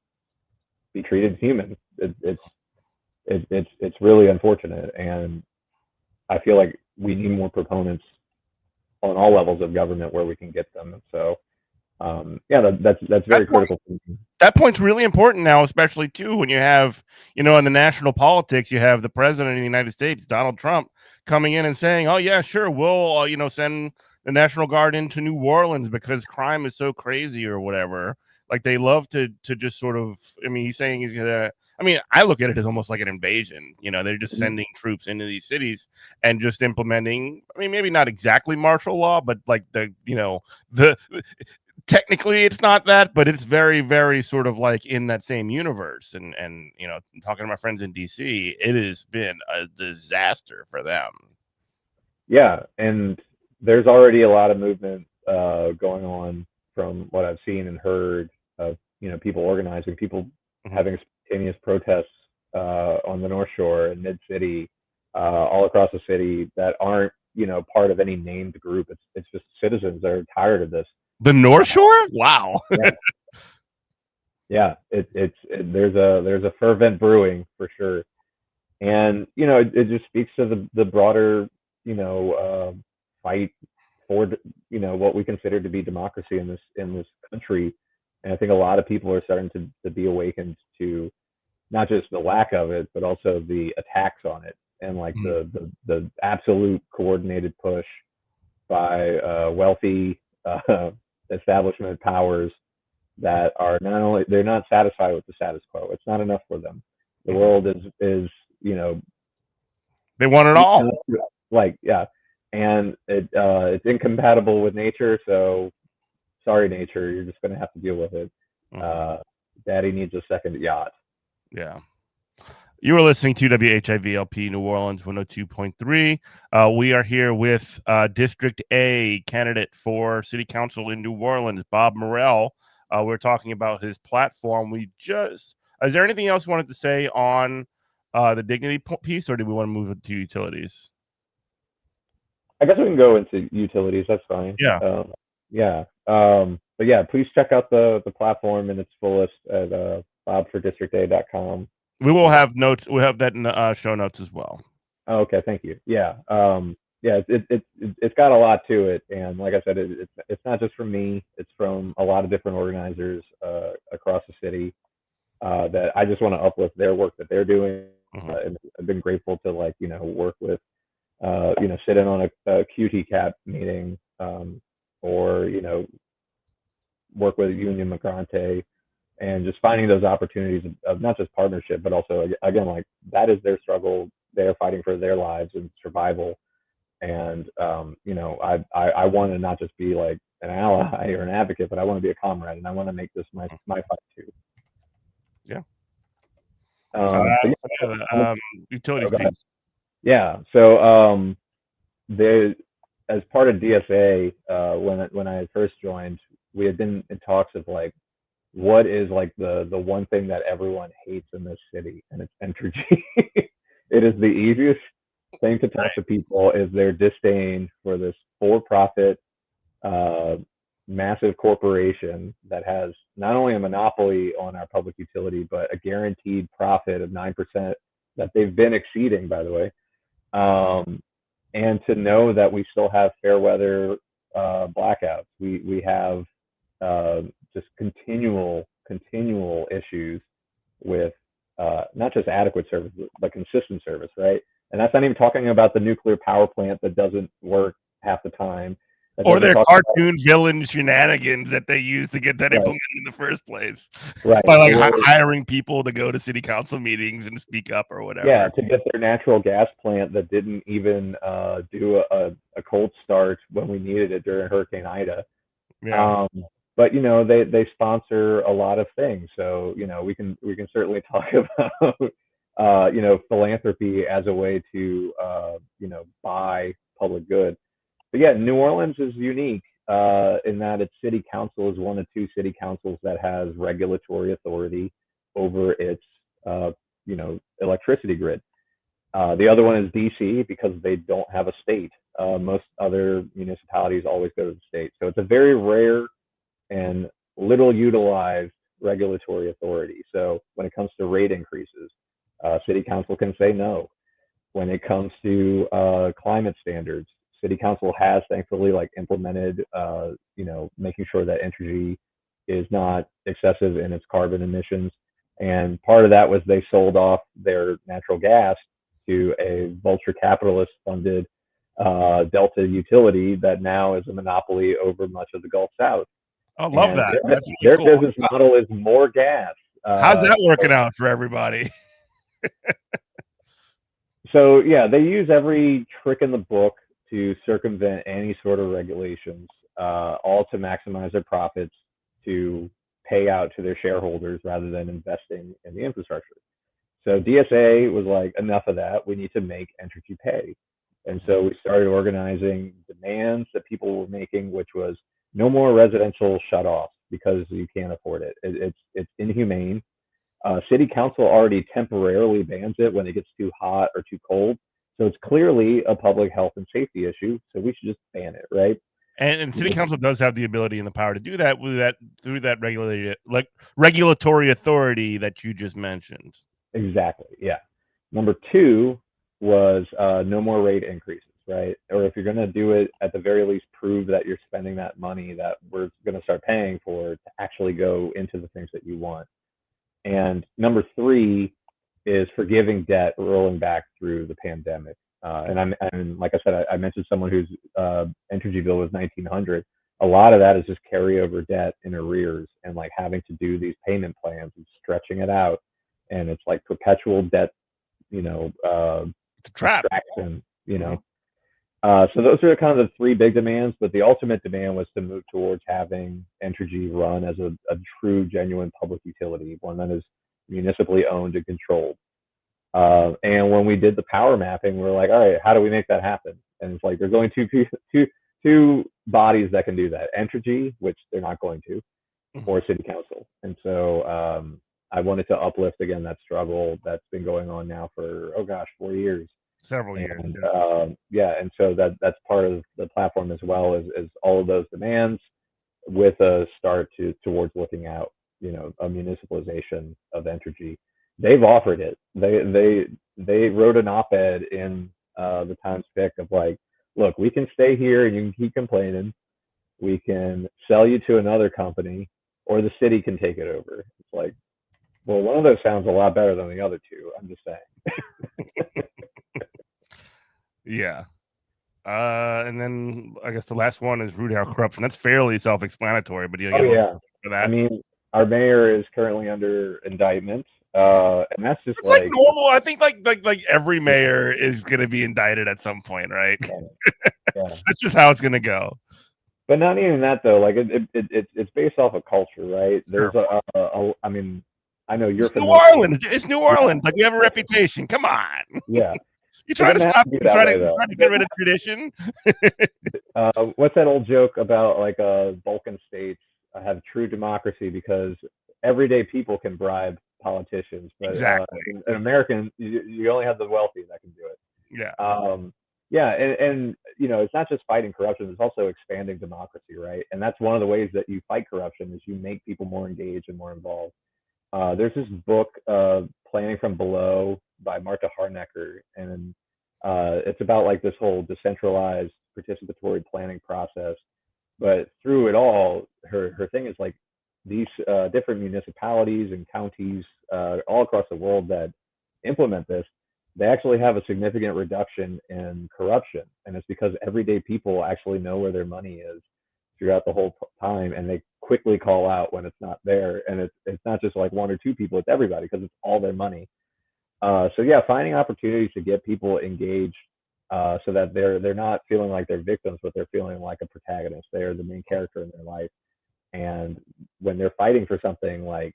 [SPEAKER 2] be treated human. It's really unfortunate, and I feel like we need more proponents on all levels of government where we can get them. So that's very critical.
[SPEAKER 1] That point's really important now, especially too when you have, in the national politics, you have the president of the United States, Donald Trump, coming in and saying, "Oh yeah, sure, we'll send the National Guard into New Orleans because crime is so crazy," or whatever. Like, they love to just sort of. I mean, he's saying he's gonna. I mean, I look at it as almost like an invasion. They're just sending troops into these cities and just implementing. I mean, maybe not exactly martial law, but like the technically it's not that, but it's very, very sort of like in that same universe. And talking to my friends in DC, it has been a disaster for them.
[SPEAKER 2] Yeah, and there's already a lot of movement going on from what I've seen and heard of people organizing, people having spontaneous protests on the North Shore and Mid City, all across the city that aren't part of any named group. It's just citizens that are tired of this.
[SPEAKER 1] The North Shore? Wow.
[SPEAKER 2] Yeah, there's a fervent brewing for sure, and it just speaks to the broader fight for what we consider to be democracy in this country. And I think a lot of people are starting to be awakened to not just the lack of it, but also the attacks on it, and like the absolute coordinated push by wealthy establishment powers that are they're not satisfied with the status quo. It's not enough for them. The world is
[SPEAKER 1] they want it all.
[SPEAKER 2] Like, yeah, and it's incompatible with nature. So sorry, nature, you're just gonna have to deal with it. Daddy needs a second yacht.
[SPEAKER 1] Yeah. You are listening to WHIVLP New Orleans 102.3. We are here with District A candidate for City Council in New Orleans, Bob Murrell. We're talking about his platform. Is there anything else you wanted to say on the dignity piece, or do we want to move it to utilities?
[SPEAKER 2] I guess we can go into utilities. That's fine.
[SPEAKER 1] Yeah.
[SPEAKER 2] But yeah, please check out the platform in its fullest at bobfordistricta.com.
[SPEAKER 1] We will have notes. We'll have that in the show notes as well.
[SPEAKER 2] Oh, okay, thank you. Yeah, it's got a lot to it, and like I said, it's not just from me. It's from a lot of different organizers across the city that I just want to uplift their work that they're doing. And I've been grateful to work with, sit in on a QT cap meeting, or work with Union Migrante, and just finding those opportunities of not just partnership, but also, again, like, that is their struggle. They're fighting for their lives and survival. And, I want to not just be like an ally or an advocate, but I want to be a comrade, and I want to make this my fight too.
[SPEAKER 1] Yeah. Utility piece.
[SPEAKER 2] Yeah. So, as part of DSA, when I had first joined, we had been in talks of like, what is like the one thing that everyone hates in this city, and it's energy. It is the easiest thing to talk to people, is their disdain for this for-profit massive corporation that has not only a monopoly on our public utility, but a guaranteed profit of 9% that they've been exceeding, by the way. And to know that we still have fair weather blackouts. We have just continual issues with not just adequate service, but consistent service, right? And that's not even talking about the nuclear power plant that doesn't work half the time.
[SPEAKER 1] Or their cartoon villain shenanigans that they use to get that implemented in the first place.
[SPEAKER 2] Right.
[SPEAKER 1] By like hiring people to go to city council meetings and speak up or whatever.
[SPEAKER 2] Yeah, to get their natural gas plant that didn't even do a cold start when we needed it during Hurricane Ida.
[SPEAKER 1] Yeah.
[SPEAKER 2] But they sponsor a lot of things, so we can certainly talk about philanthropy as a way to buy public good. But yeah, New Orleans is unique in that its city council is one of two city councils that has regulatory authority over its electricity grid. The other one is DC, because they don't have a state. Most other municipalities always go to the state, so it's a very rare and little utilized regulatory authority. So when it comes to rate increases, city council can say no. When it comes to climate standards, city council has thankfully implemented making sure that Entergy is not excessive in its carbon emissions. And part of that was they sold off their natural gas to a vulture capitalist funded Delta utility that now is a monopoly over much of the Gulf South.
[SPEAKER 1] I love that.
[SPEAKER 2] That's really cool. Their business model is more gas.
[SPEAKER 1] How's that working out for everybody?
[SPEAKER 2] So yeah, they use every trick in the book to circumvent any sort of regulations, all to maximize their profits, to pay out to their shareholders rather than investing in the infrastructure. So DSA was like, enough of that. We need to make Entergy pay. And so we started organizing demands that people were making, which was no more residential shutoffs because you can't afford it. It's inhumane. City council already temporarily bans it when it gets too hot or too cold. So it's clearly a public health and safety issue. So we should just ban it, right?
[SPEAKER 1] And city council does have the ability and the power to do that through that regulatory authority that you just mentioned.
[SPEAKER 2] Exactly. Yeah. Number two was no more rate increases. right? Or if you're going to do it, at the very least, prove that you're spending that money that we're going to start paying for to actually go into the things that you want. And number three is forgiving debt rolling back through the pandemic. And like I said, I mentioned someone whose energy bill was 1,900. A lot of that is just carryover debt in arrears and like having to do these payment plans and stretching it out, and it's like perpetual debt,
[SPEAKER 1] It's a trap.
[SPEAKER 2] extraction. So those are kind of the three big demands, but the ultimate demand was to move towards having Entergy run as a true, genuine public utility, one that is municipally owned and controlled. And when we did the power mapping, we were like, all right, how do we make that happen? And it's like there's only two bodies that can do that: Entergy, which they're not going to, or City Council. And so I wanted to uplift again that struggle that's been going on now for 4 years.
[SPEAKER 1] Several years.
[SPEAKER 2] And and so that's part of the platform as well, is all of those demands with a start towards looking at a municipalization of Entergy. They've offered it. They wrote an op-ed in the Times Pick of like, look, we can stay here and you can keep complaining. We can sell you to another company, or the city can take it over. It's like, well, one of those sounds a lot better than the other two. I'm just saying.
[SPEAKER 1] Yeah. And then I guess the last one is root out corruption. That's fairly self-explanatory, but for that.
[SPEAKER 2] I mean, our mayor is currently under indictment, and that's just
[SPEAKER 1] it's like normal. I think like every mayor is going to be indicted at some point, right?
[SPEAKER 2] Yeah.
[SPEAKER 1] That's just how it's going to go.
[SPEAKER 2] But not even that though. Like it's based off of culture, right? There's I mean, I know you're
[SPEAKER 1] New Orleans. It's New Orleans. Like we have a reputation. Come on.
[SPEAKER 2] Yeah.
[SPEAKER 1] You try to stop. You try to get rid of tradition.
[SPEAKER 2] What's that old joke about like Balkan states have true democracy because everyday people can bribe politicians, but
[SPEAKER 1] exactly.
[SPEAKER 2] In American, you only have the wealthy that can do it.
[SPEAKER 1] Yeah.
[SPEAKER 2] And it's not just fighting corruption; it's also expanding democracy, right? And that's one of the ways that you fight corruption is you make people more engaged and more involved. There's this book, Planning from Below, by Marta Harnecker, and it's about like this whole decentralized participatory planning process. But through it all, her thing is like these different municipalities and counties all across the world that implement this, they actually have a significant reduction in corruption, and it's because everyday people actually know where their money is throughout the whole time, and they quickly call out when it's not there. And it's not just like one or two people; it's everybody because it's all their money. So yeah, finding opportunities to get people engaged so that they're not feeling like they're victims, but they're feeling like a protagonist. They are the main character in their life, and when they're fighting for something, like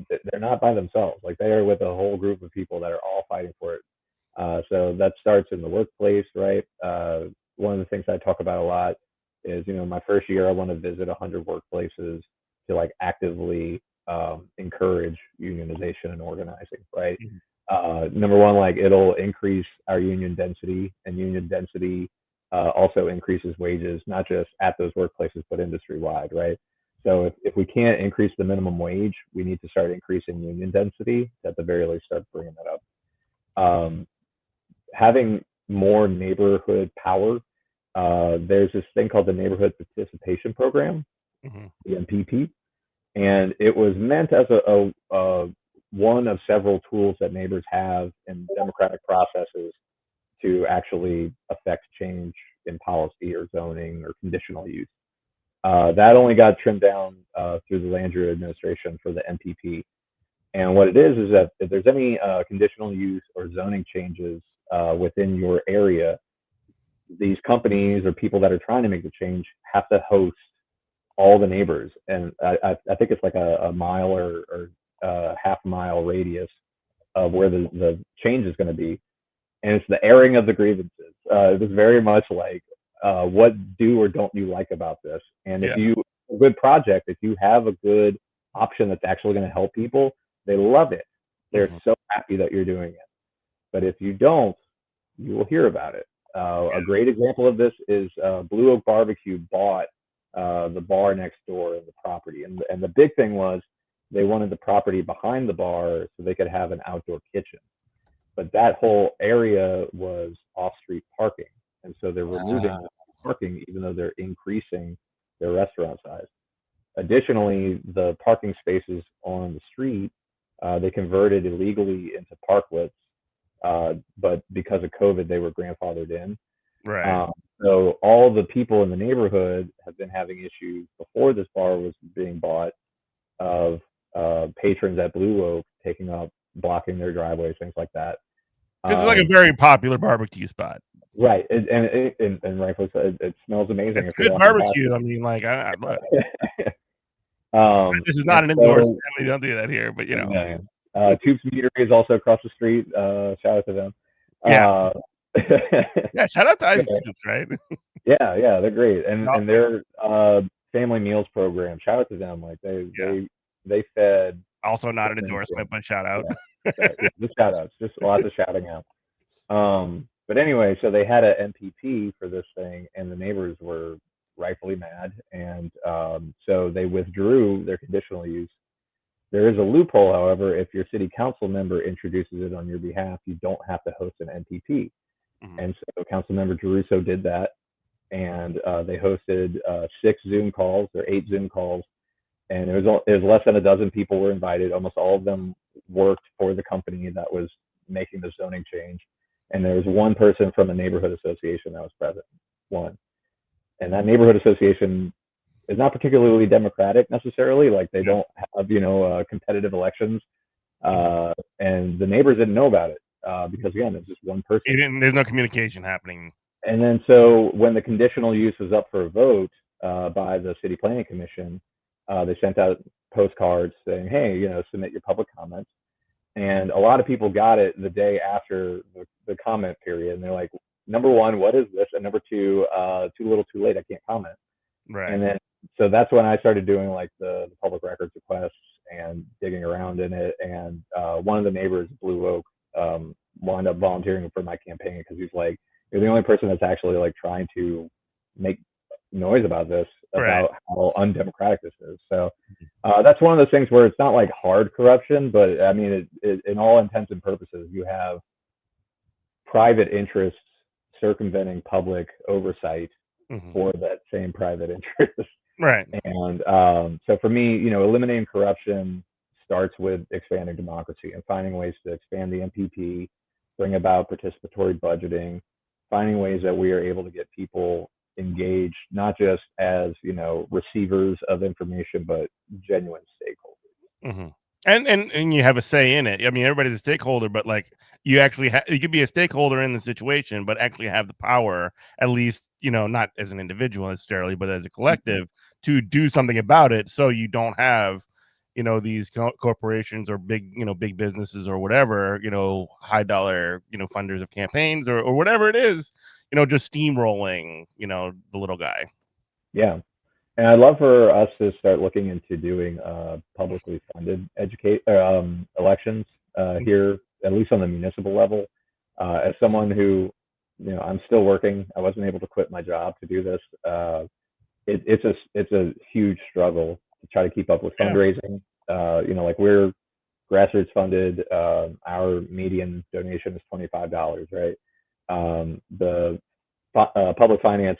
[SPEAKER 2] they're not by themselves. Like they are with a whole group of people that are all fighting for it. So that starts in the workplace, right? One of the things I talk about a lot is, my first year I want to visit 100 workplaces to like actively encourage unionization and organizing, right? Number one, like it'll increase our union density, and union density also increases wages, not just at those workplaces, but industry wide, right? So if we can't increase the minimum wage, we need to start increasing union density. At the very least, start bringing that up. Having more neighborhood power. There's this thing called the Neighborhood Participation Program, the NPP, and it was meant as a one of several tools that neighbors have in democratic processes to actually affect change in policy or zoning or conditional use. That only got trimmed down through the Landrieu administration for the NPP. And what it is that if there's any conditional use or zoning changes within your area, these companies or people that are trying to make the change have to host all the neighbors. And I think it's like a mile or half-mile radius of where the change is going to be. And it's the airing of the grievances. It was very much like, what do or don't you like about this? And if you a good project, if you have a good option that's actually going to help people, they love it. They're so happy that you're doing it. But if you don't, you will hear about it. A great example of this is Blue Oak Barbecue bought the bar next door in the property. And the big thing was they wanted the property behind the bar so they could have an outdoor kitchen. But that whole area was off-street parking. And Additionally, the parking spaces on the street, they converted illegally into parklets, but because of COVID, they were grandfathered in.
[SPEAKER 1] Right.
[SPEAKER 2] So all the people in the neighborhood have been having issues before this bar was being bought of patrons at Blue Oak taking up, blocking their driveways, things like that.
[SPEAKER 1] Because it's like a very popuar barbecue spot.
[SPEAKER 2] Right, and rightfully so, it smells amazing
[SPEAKER 1] It's
[SPEAKER 2] if you're
[SPEAKER 1] good
[SPEAKER 2] walking past
[SPEAKER 1] barbecue. I mean, like, look,
[SPEAKER 2] it.
[SPEAKER 1] this is not
[SPEAKER 2] And
[SPEAKER 1] an endorsement.
[SPEAKER 2] so,
[SPEAKER 1] We don't do that here, but
[SPEAKER 2] yeah, Tubes Meadery is also across the street. Shout out to them.
[SPEAKER 1] yeah,
[SPEAKER 2] Uh,
[SPEAKER 1] yeah. Shout out to Isaac Stoops, right?
[SPEAKER 2] yeah, they're great, and
[SPEAKER 1] No,
[SPEAKER 2] their family meals program. Shout out to them. Like
[SPEAKER 1] yeah.
[SPEAKER 2] they fed
[SPEAKER 1] Also not
[SPEAKER 2] so
[SPEAKER 1] an
[SPEAKER 2] many kids.
[SPEAKER 1] endorsement, but shout out.
[SPEAKER 2] Yeah, just shout outs, just lots of shouting out. But anyway, so they had a MPP for this thing, and the neighbors were rightfully mad, and so they withdrew their conditional use. There is a loophole, however, if your city council member introduces it on your behalf, you don't have to host an MPP.
[SPEAKER 1] Mhm.
[SPEAKER 2] And so Councilmember Geruso did that, and they hosted 6 Zoom calls or 8 Zoom calls, and it was less than a dozen people were invited. Almost all of them worked for the company that was making the zoning change, and there was one person from a neighborhood association that was present, one, and that neighborhood association is not particularly democratic necessarily. Like they don't have competitive elections, and the neighbors didn't know about it because again, it's just one person.
[SPEAKER 1] There's no communication happening.
[SPEAKER 2] And then so when the conditional use was up for a vote by the city planning commission, they sent out postcards saying, "Hey, submit your public comments." And a lot of people got it the day after the comment period, and they're like, "Number one, what is this? And number two, too little, too late. I can't comment."
[SPEAKER 1] Right.
[SPEAKER 2] And then so that's when I started doing like the public records requests and digging around in it. And one of the neighbors, Blue Oak, wound up volunteering for my campaign because he's like, "You're the only person that's actually like trying to make noise about this, about how undemocratic this is." So that's one of those things where it's not like hard corruption, but I mean, in all intents and purposes, you have private interests circumventing public oversight for that same private interest.
[SPEAKER 1] Right.
[SPEAKER 2] And so for me, eliminating corruption starts with expanding democracy and finding ways to expand the MPP, bring about participatory budgeting, finding ways that we are able to get people engaged, not just as, receivers of information, but genuine stakeholders.
[SPEAKER 1] Mm-hmm. And you have a say in it. I mean, everybody's a stakeholder, but like you actually you could be a stakeholder in the situation, but actually have the power, at least, not as an individual necessarily, but as a collective, to do something about it. So you don't have, these corporations or big businesses or whatever, high dollar, funders of campaigns or whatever it is, just steamrolling, the little guy.
[SPEAKER 2] Yeah. And I'd love for us to start looking into doing publicly funded elections here, at least on the municipal level. As someone who, I'm still working, I wasn't able to quit my job to do this. It's a huge struggle to try to keep up with fundraising. Like we're grassroots funded. Our median donation is $25, right? The public finance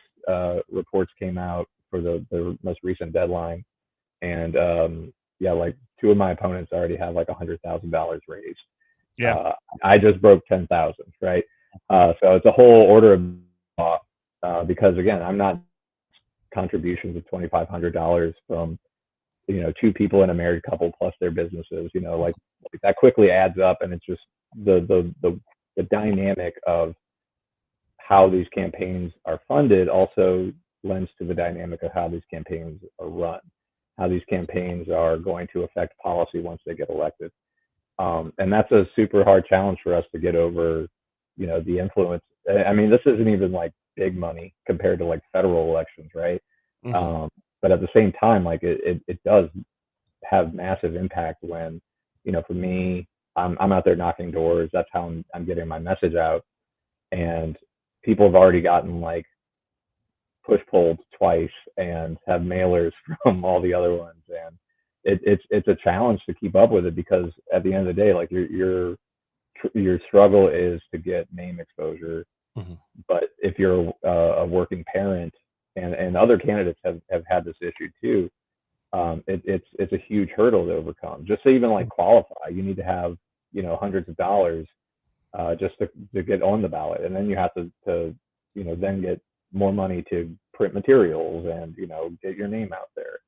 [SPEAKER 2] reports came out for the most recent deadline, and like 2 of my opponents already have like $100,000 raised.
[SPEAKER 1] Yeah.
[SPEAKER 2] I just broke 10,000, right? So it's a whole order of because again, I'm not contributions of $2,500 from 2 people in a married couple plus their businesses. Like that quickly adds up, and it's just the dynamic of how these campaigns are funded also lends to the dynamic of how these campaigns are run, how these campaigns are going to affect policy once they get elected. And that's a super hard challenge for us to get over, the influence. I mean, this isn't even like big money compared to like federal elections, right? But at the same time, like it does have massive impact when, for me, I'm out there knocking doors. That's how I'm getting my message out. And people have already gotten like push pulled twice and have mailers from all the other ones, and it's a challenge to keep up with it because at the end of the day, like your struggle is to get name exposure. But if you're a working parent, and other candidates have had this issue too, it's a huge hurdle to overcome. Just to even like qualify, you need to have hundreds of dollars just to get on the ballot, and then you have to then get more money to print materials and get your name out there.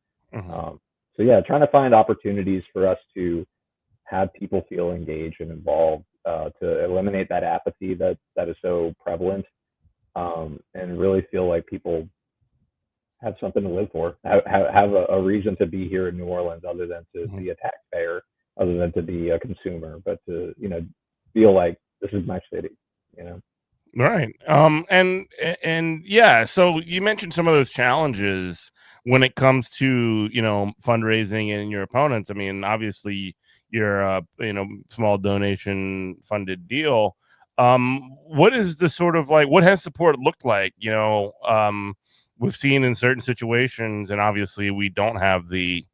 [SPEAKER 2] So yeah, trying to find opportunities for us to have people feel engaged and involved, to eliminate that apathy that is so prevalent, and really feel like people have something to live for, have a reason to be here in New Orleans other than to be a taxpayer, other than to be a consumer, but to feel like this is my city.
[SPEAKER 1] Right. And yeah, so you mentioned some of those challenges when it comes to, fundraising and your opponents. I mean, obviously you're a, small donation funded deal. What is the sort of like, what has support looked like? We've seen in certain situations, and obviously we don't have the,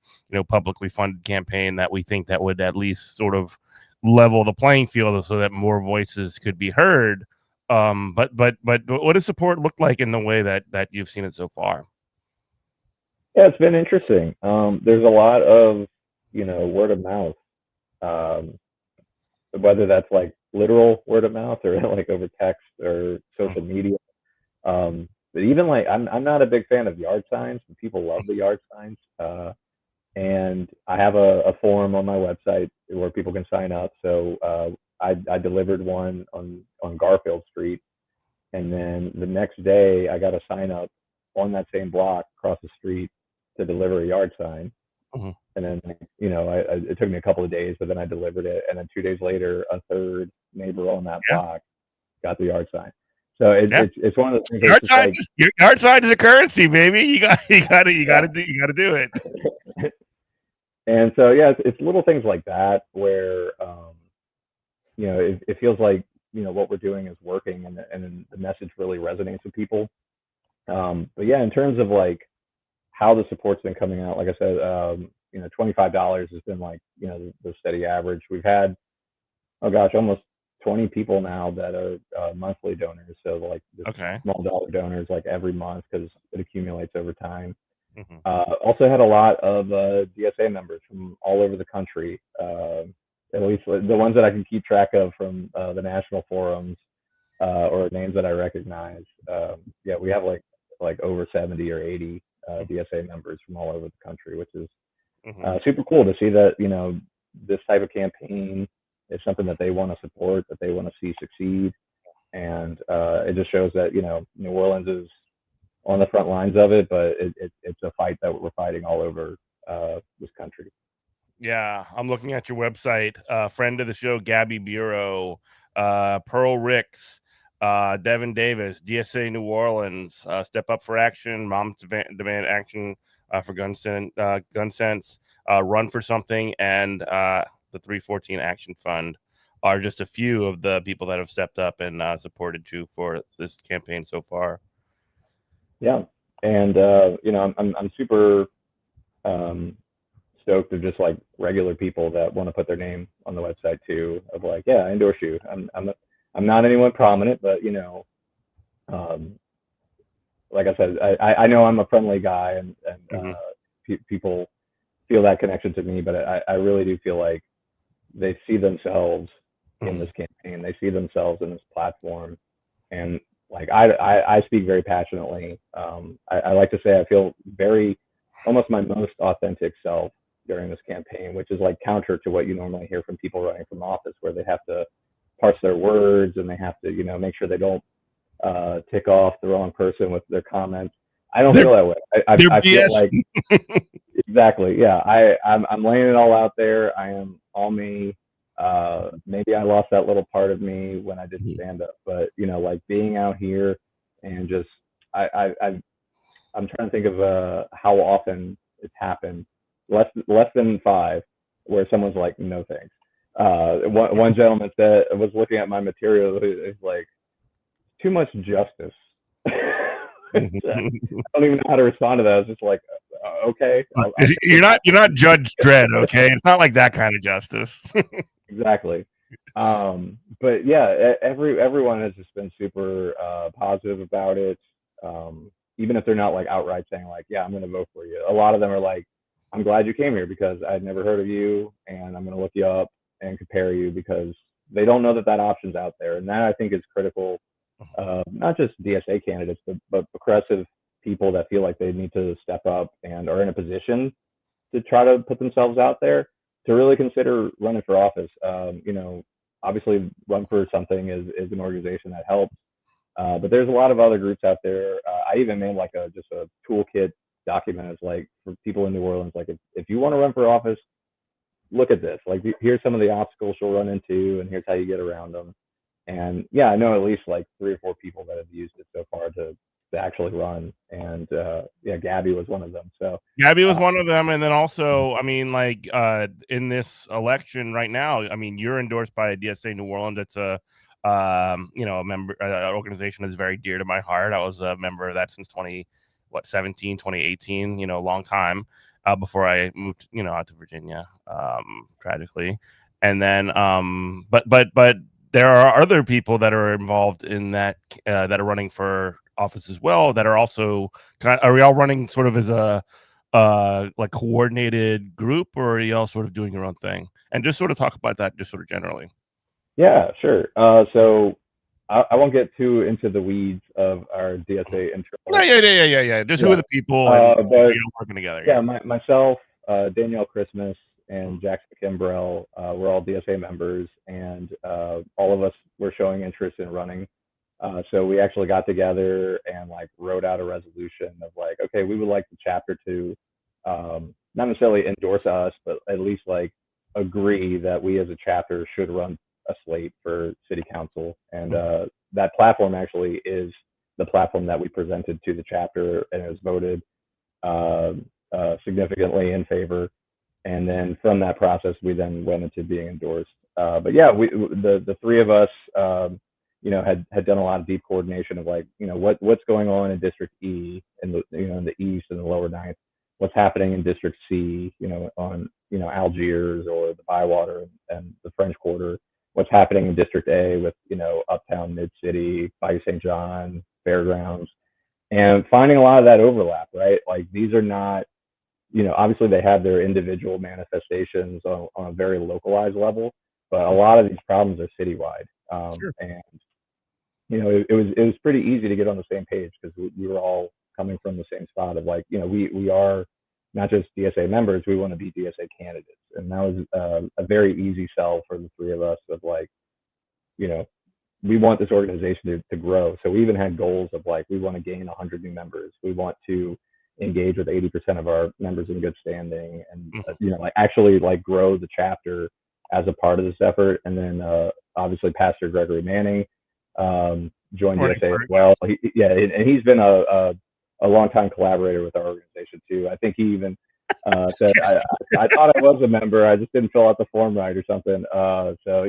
[SPEAKER 1] publicly funded campaign that we think that would at least sort of level the playing field so that more voices could be heard. But what does support look like in the way that you've seen it so far?
[SPEAKER 2] Yeah, it's been interesting. There's a lot of word of mouth, um, whether that's like literal word of mouth or like over text or social media. But even like I'm not a big fan of yard signs, but people love the yard signs. And I have a forum on my website where people can sign up. So I delivered one on Garfield Street, and then the next day I got a sign up on that same block across the street to deliver a yard sign.
[SPEAKER 1] Mm-hmm.
[SPEAKER 2] And then it took me a couple of days, but then I delivered it, and then 2 days later, a third neighbor on that block got the yard sign. So it's one of those things.
[SPEAKER 1] Your yard sign is a currency, baby. You got to do it.
[SPEAKER 2] And so yeah, it's little things like that where it feels like what we're doing is working, and the message really resonates with people. But yeah, in terms of like how the support's been coming out, like I said, $25 has been like the steady average. We've had almost 20 people now that are monthly donors, so like small dollar donors like every month because it accumulates over time. Also had a lot of DSA members from all over the country, at least the ones that I can keep track of from the national forums, or names that I recognize. Yeah, we have like over 70 or 80 DSA members from all over the country, which is super cool to see that this type of campaign is something that they want to support, that they want to see succeed, and it just shows that New Orleans is on the front lines of it, but it's a fight that we're fighting all over this country.
[SPEAKER 1] Yeah, I'm looking at your website. Friend of the show, Gabby Bureau, Pearl Ricks, Devin Davis, DSA New Orleans, Step Up for Action, Moms Demand Action for Gun Sense, Run for Something, and the 314 Action Fund are just a few of the people that have stepped up and supported you for this campaign so far.
[SPEAKER 2] Yeah, and I'm super stoked of just like regular people that want to put their name on the website too. Of like, yeah, I endorse you. I'm not anyone prominent, but like I said, I know I'm a friendly guy, and people feel that connection to me. But I really do feel like they see themselves in this campaign. They see themselves in this platform, and like I speak very passionately. I like to say I feel very almost my most authentic self during this campaign, which is like counter to what you normally hear from people running from office, where they have to parse their words and they have to make sure they don't tick off the wrong person with their comments. I don't feel that way. I feel like exactly. Yeah, I'm laying it all out there. I am all me. Maybe I lost that little part of me when I did stand up, but like being out here and just I'm trying to think of how often it's happened. Less than 5, where someone's like, no thanks. One gentleman was looking at my material. It's like too much justice. I don't even know how to respond to that. It's just like, okay.
[SPEAKER 1] You're not Judge Dredd, okay? It's not like that kind of justice.
[SPEAKER 2] Exactly. But yeah, everyone has just been super positive about it. Even if they're not like outright saying like, yeah, I'm going to vote for you. A lot of them are like, I'm glad you came here because I'd never heard of you, and I'm going to look you up and compare you because they don't know that that option's out there, and that I think is critical. Not just DSA candidates, but progressive people that feel like they need to step up and are in a position to try to put themselves out there to really consider running for office. Obviously, Run for Something is an organization that helps, but there's a lot of other groups out there. I even made like just a toolkit document as like for people in New Orleans, like if you want to run for office, look at this. Like here's some of the obstacles you'll run into, and here's how you get around them. And yeah, I know at least like 3 or 4 people that have used it so far to actually run. And yeah, Gabby was one of them. So
[SPEAKER 1] Gabby was one of them, and then also, I mean, like in this election right now, I mean, you're endorsed by DSA New Orleans. It's a a member organization that's very dear to my heart. I was a member of that since 2018, a long time before I moved, out to Virginia, tragically. And then, but there are other people that are involved in that that are running for office as well that are also are we all running sort of as a like coordinated group, or are you all sort of doing your own thing? And just sort of talk about that just sort of generally.
[SPEAKER 2] Yeah, sure. So I won't get too into the weeds of our DSA
[SPEAKER 1] No,
[SPEAKER 2] internal.
[SPEAKER 1] yeah. Just who are the people and
[SPEAKER 2] But
[SPEAKER 1] you working together?
[SPEAKER 2] yeah, myself, Danielle Christmas, and Jackson Kimbrell, we're all DSA members, and all of us were showing interest in running. So we actually got together and like wrote out a resolution of like, okay, we would like the chapter to not necessarily endorse us, but at least like agree that we as a chapter should run a slate for city council. And that platform actually is the platform that we presented to the chapter, and it was voted significantly in favor. And then from that process, we then went into being endorsed. But yeah, the 3 of us, had done a lot of deep coordination of like, what's going on in District E in the in the East and the Lower Ninth, what's happening in District C, on Algiers or the Bywater and the French Quarter, what's happening in District A with Uptown, Mid City, Bayou St. John, Fairgrounds, and finding a lot of that overlap, right? Like these are not, obviously they have their individual manifestations on a very localized level, but a lot of these problems are citywide.
[SPEAKER 1] Sure.
[SPEAKER 2] And it was pretty easy to get on the same page because we were all coming from the same spot of like, we are not just DSA members, we want to be DSA candidates, and that was a very easy sell for the 3 of us of like, we want this organization to grow. So we even had goals of like, we want to gain 100 new members. We want to engage with 80% of our members in good standing, and like actually like grow the chapter as a part of this effort. And then obviously Pastor Gregory Manning joined DSA as well. And he's been a longtime collaborator with our organization too. I think he even said I thought I was a member, I just didn't fill out the form right or something. So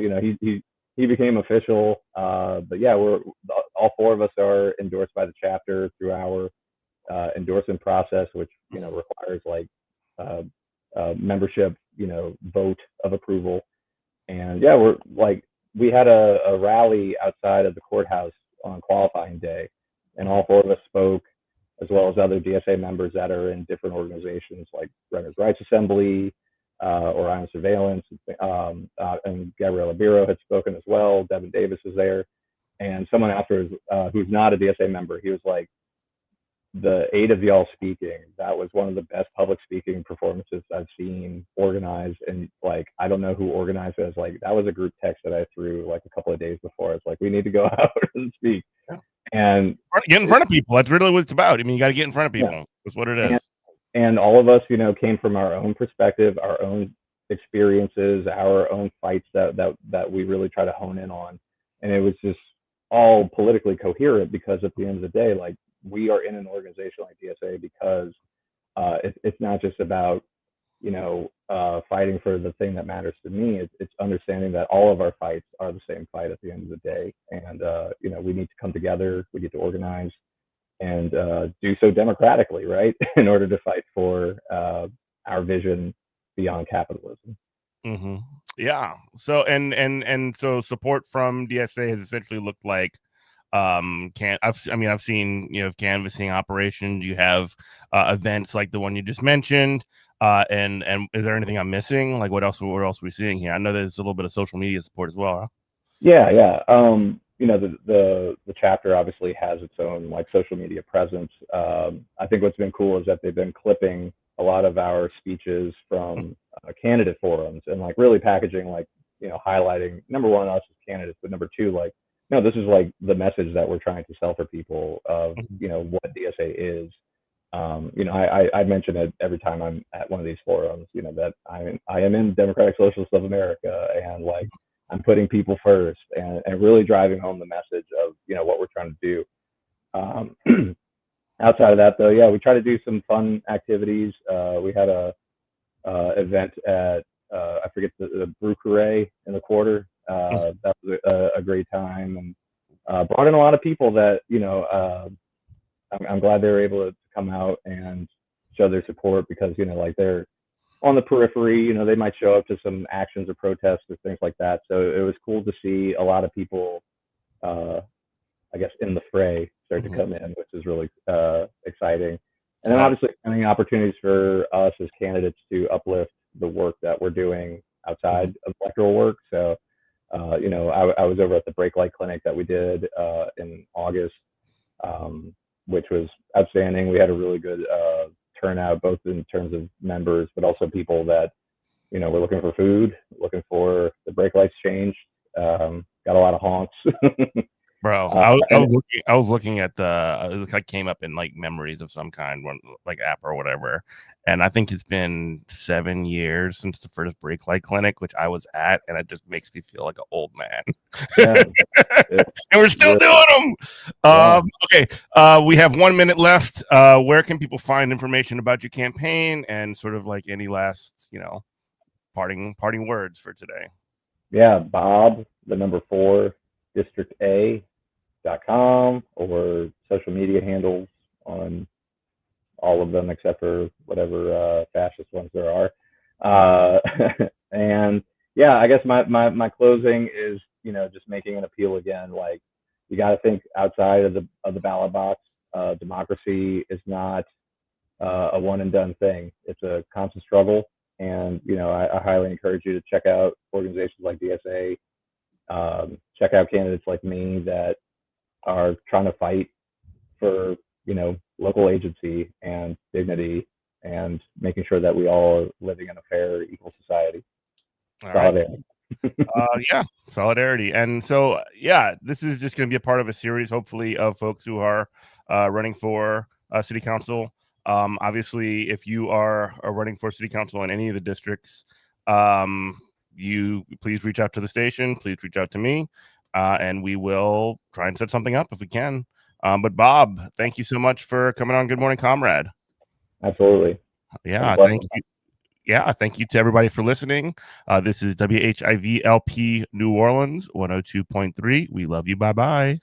[SPEAKER 2] he became official. But yeah, we're all 4 of us are endorsed by the chapter through our endorsement process, which requires like membership, vote of approval. And yeah, we're like, we had a rally outside of the courthouse on qualifying day, and all 4 of us spoke, as well as other DSA members that are in different organizations like Renters' Rights Assembly, or Iron Surveillance, and Gabriella Biro had spoken as well. Devin Davis was there, and someone after who's not a DSA member, he was like, the 8 of y'all speaking, that was one of the best public speaking performances I've seen organized. And like, I don't know who organized it. Like, that was a group text that I threw like a couple of days before. It's like, we need to go out and speak.
[SPEAKER 1] Yeah.
[SPEAKER 2] And
[SPEAKER 1] get in front of people. That's really what it's about. I mean, you got to get in front of people. Yeah. That's what it is.
[SPEAKER 2] And all of us, came from our own perspective, our own experiences, our own fights that we really try to hone in on. And it was just all politically coherent because at the end of the day, like, we are in an organization like DSA because it's not just about fighting for the thing that matters to me. It's understanding that all of our fights are the same fight at the end of the day, and we need to come together. We need to organize and do so democratically, right, in order to fight for our vision beyond capitalism.
[SPEAKER 1] Mm-hmm. Yeah. So so support from DSA has essentially looked like I've seen canvassing operations. You have events like the one you just mentioned. And is there anything I'm missing? Like what else are we seeing here? I know there's a little bit of social media support as well. Huh?
[SPEAKER 2] Yeah. The chapter obviously has its own like social media presence. I think what's been cool is that they've been clipping a lot of our speeches from candidate forums and like really packaging like highlighting number one us as candidates, but number two like no, this is like the message that we're trying to sell for people of what DSA is. I mention it every time I'm at one of these forums. That I am in Democratic Socialists of America, and like I'm putting people first, and really driving home the message of what we're trying to do. Outside of that, though, yeah, we try to do some fun activities. We had a event at I forget the Brew Carré in the quarter. That was a great time, and brought in a lot of people that I'm glad they were able to come out and show their support because like they're on the periphery. They might show up to some actions or protests or things like that. So it was cool to see a lot of people, I guess, in the fray start to come in, which is really exciting. And then obviously finding opportunities for us as candidates to uplift the work that we're doing outside of electoral work. So, I was over at the Brake Light Clinic that we did in August, which was outstanding. We had a really good turnout, both in terms of members, but also people that, were looking for food, looking for the brake lights changed. Got a lot of honks.
[SPEAKER 1] Bro, I was looking at I came up in like memories of some kind, one like app or whatever, and I think it's been 7 years since the first brake light clinic, which I was at, and it just makes me feel like an old man. Yeah, and we're still doing them. Okay, we have 1 minute left. Where can people find information about your campaign and sort of like any last, parting words for today?
[SPEAKER 2] Yeah, Bob, the number 4, District A.com, or social media handles on all of them except for whatever fascist ones there are. And yeah, I guess my closing is just making an appeal again. Like you got to think outside of the ballot box. Democracy is not a one and done thing. It's a constant struggle, and I highly encourage you to check out organizations like DSA. Check out candidates like me that are trying to fight for local agency and dignity and making sure that we all are living in a fair, equal society.
[SPEAKER 1] All solidarity. Right. Yeah, solidarity. And so this is just going to be a part of a series, hopefully, of folks who are running for city council. Obviously, if you are running for city council in any of the districts, you please reach out to the station, please reach out to me, and we will try and set something up if we can. But Bob, thank you so much for coming on Good Morning Comrade.
[SPEAKER 2] Absolutely.
[SPEAKER 1] Yeah, thank you. Yeah, thank you to everybody for listening. This is WHIVLP New Orleans 102.3. We love you. Bye-bye.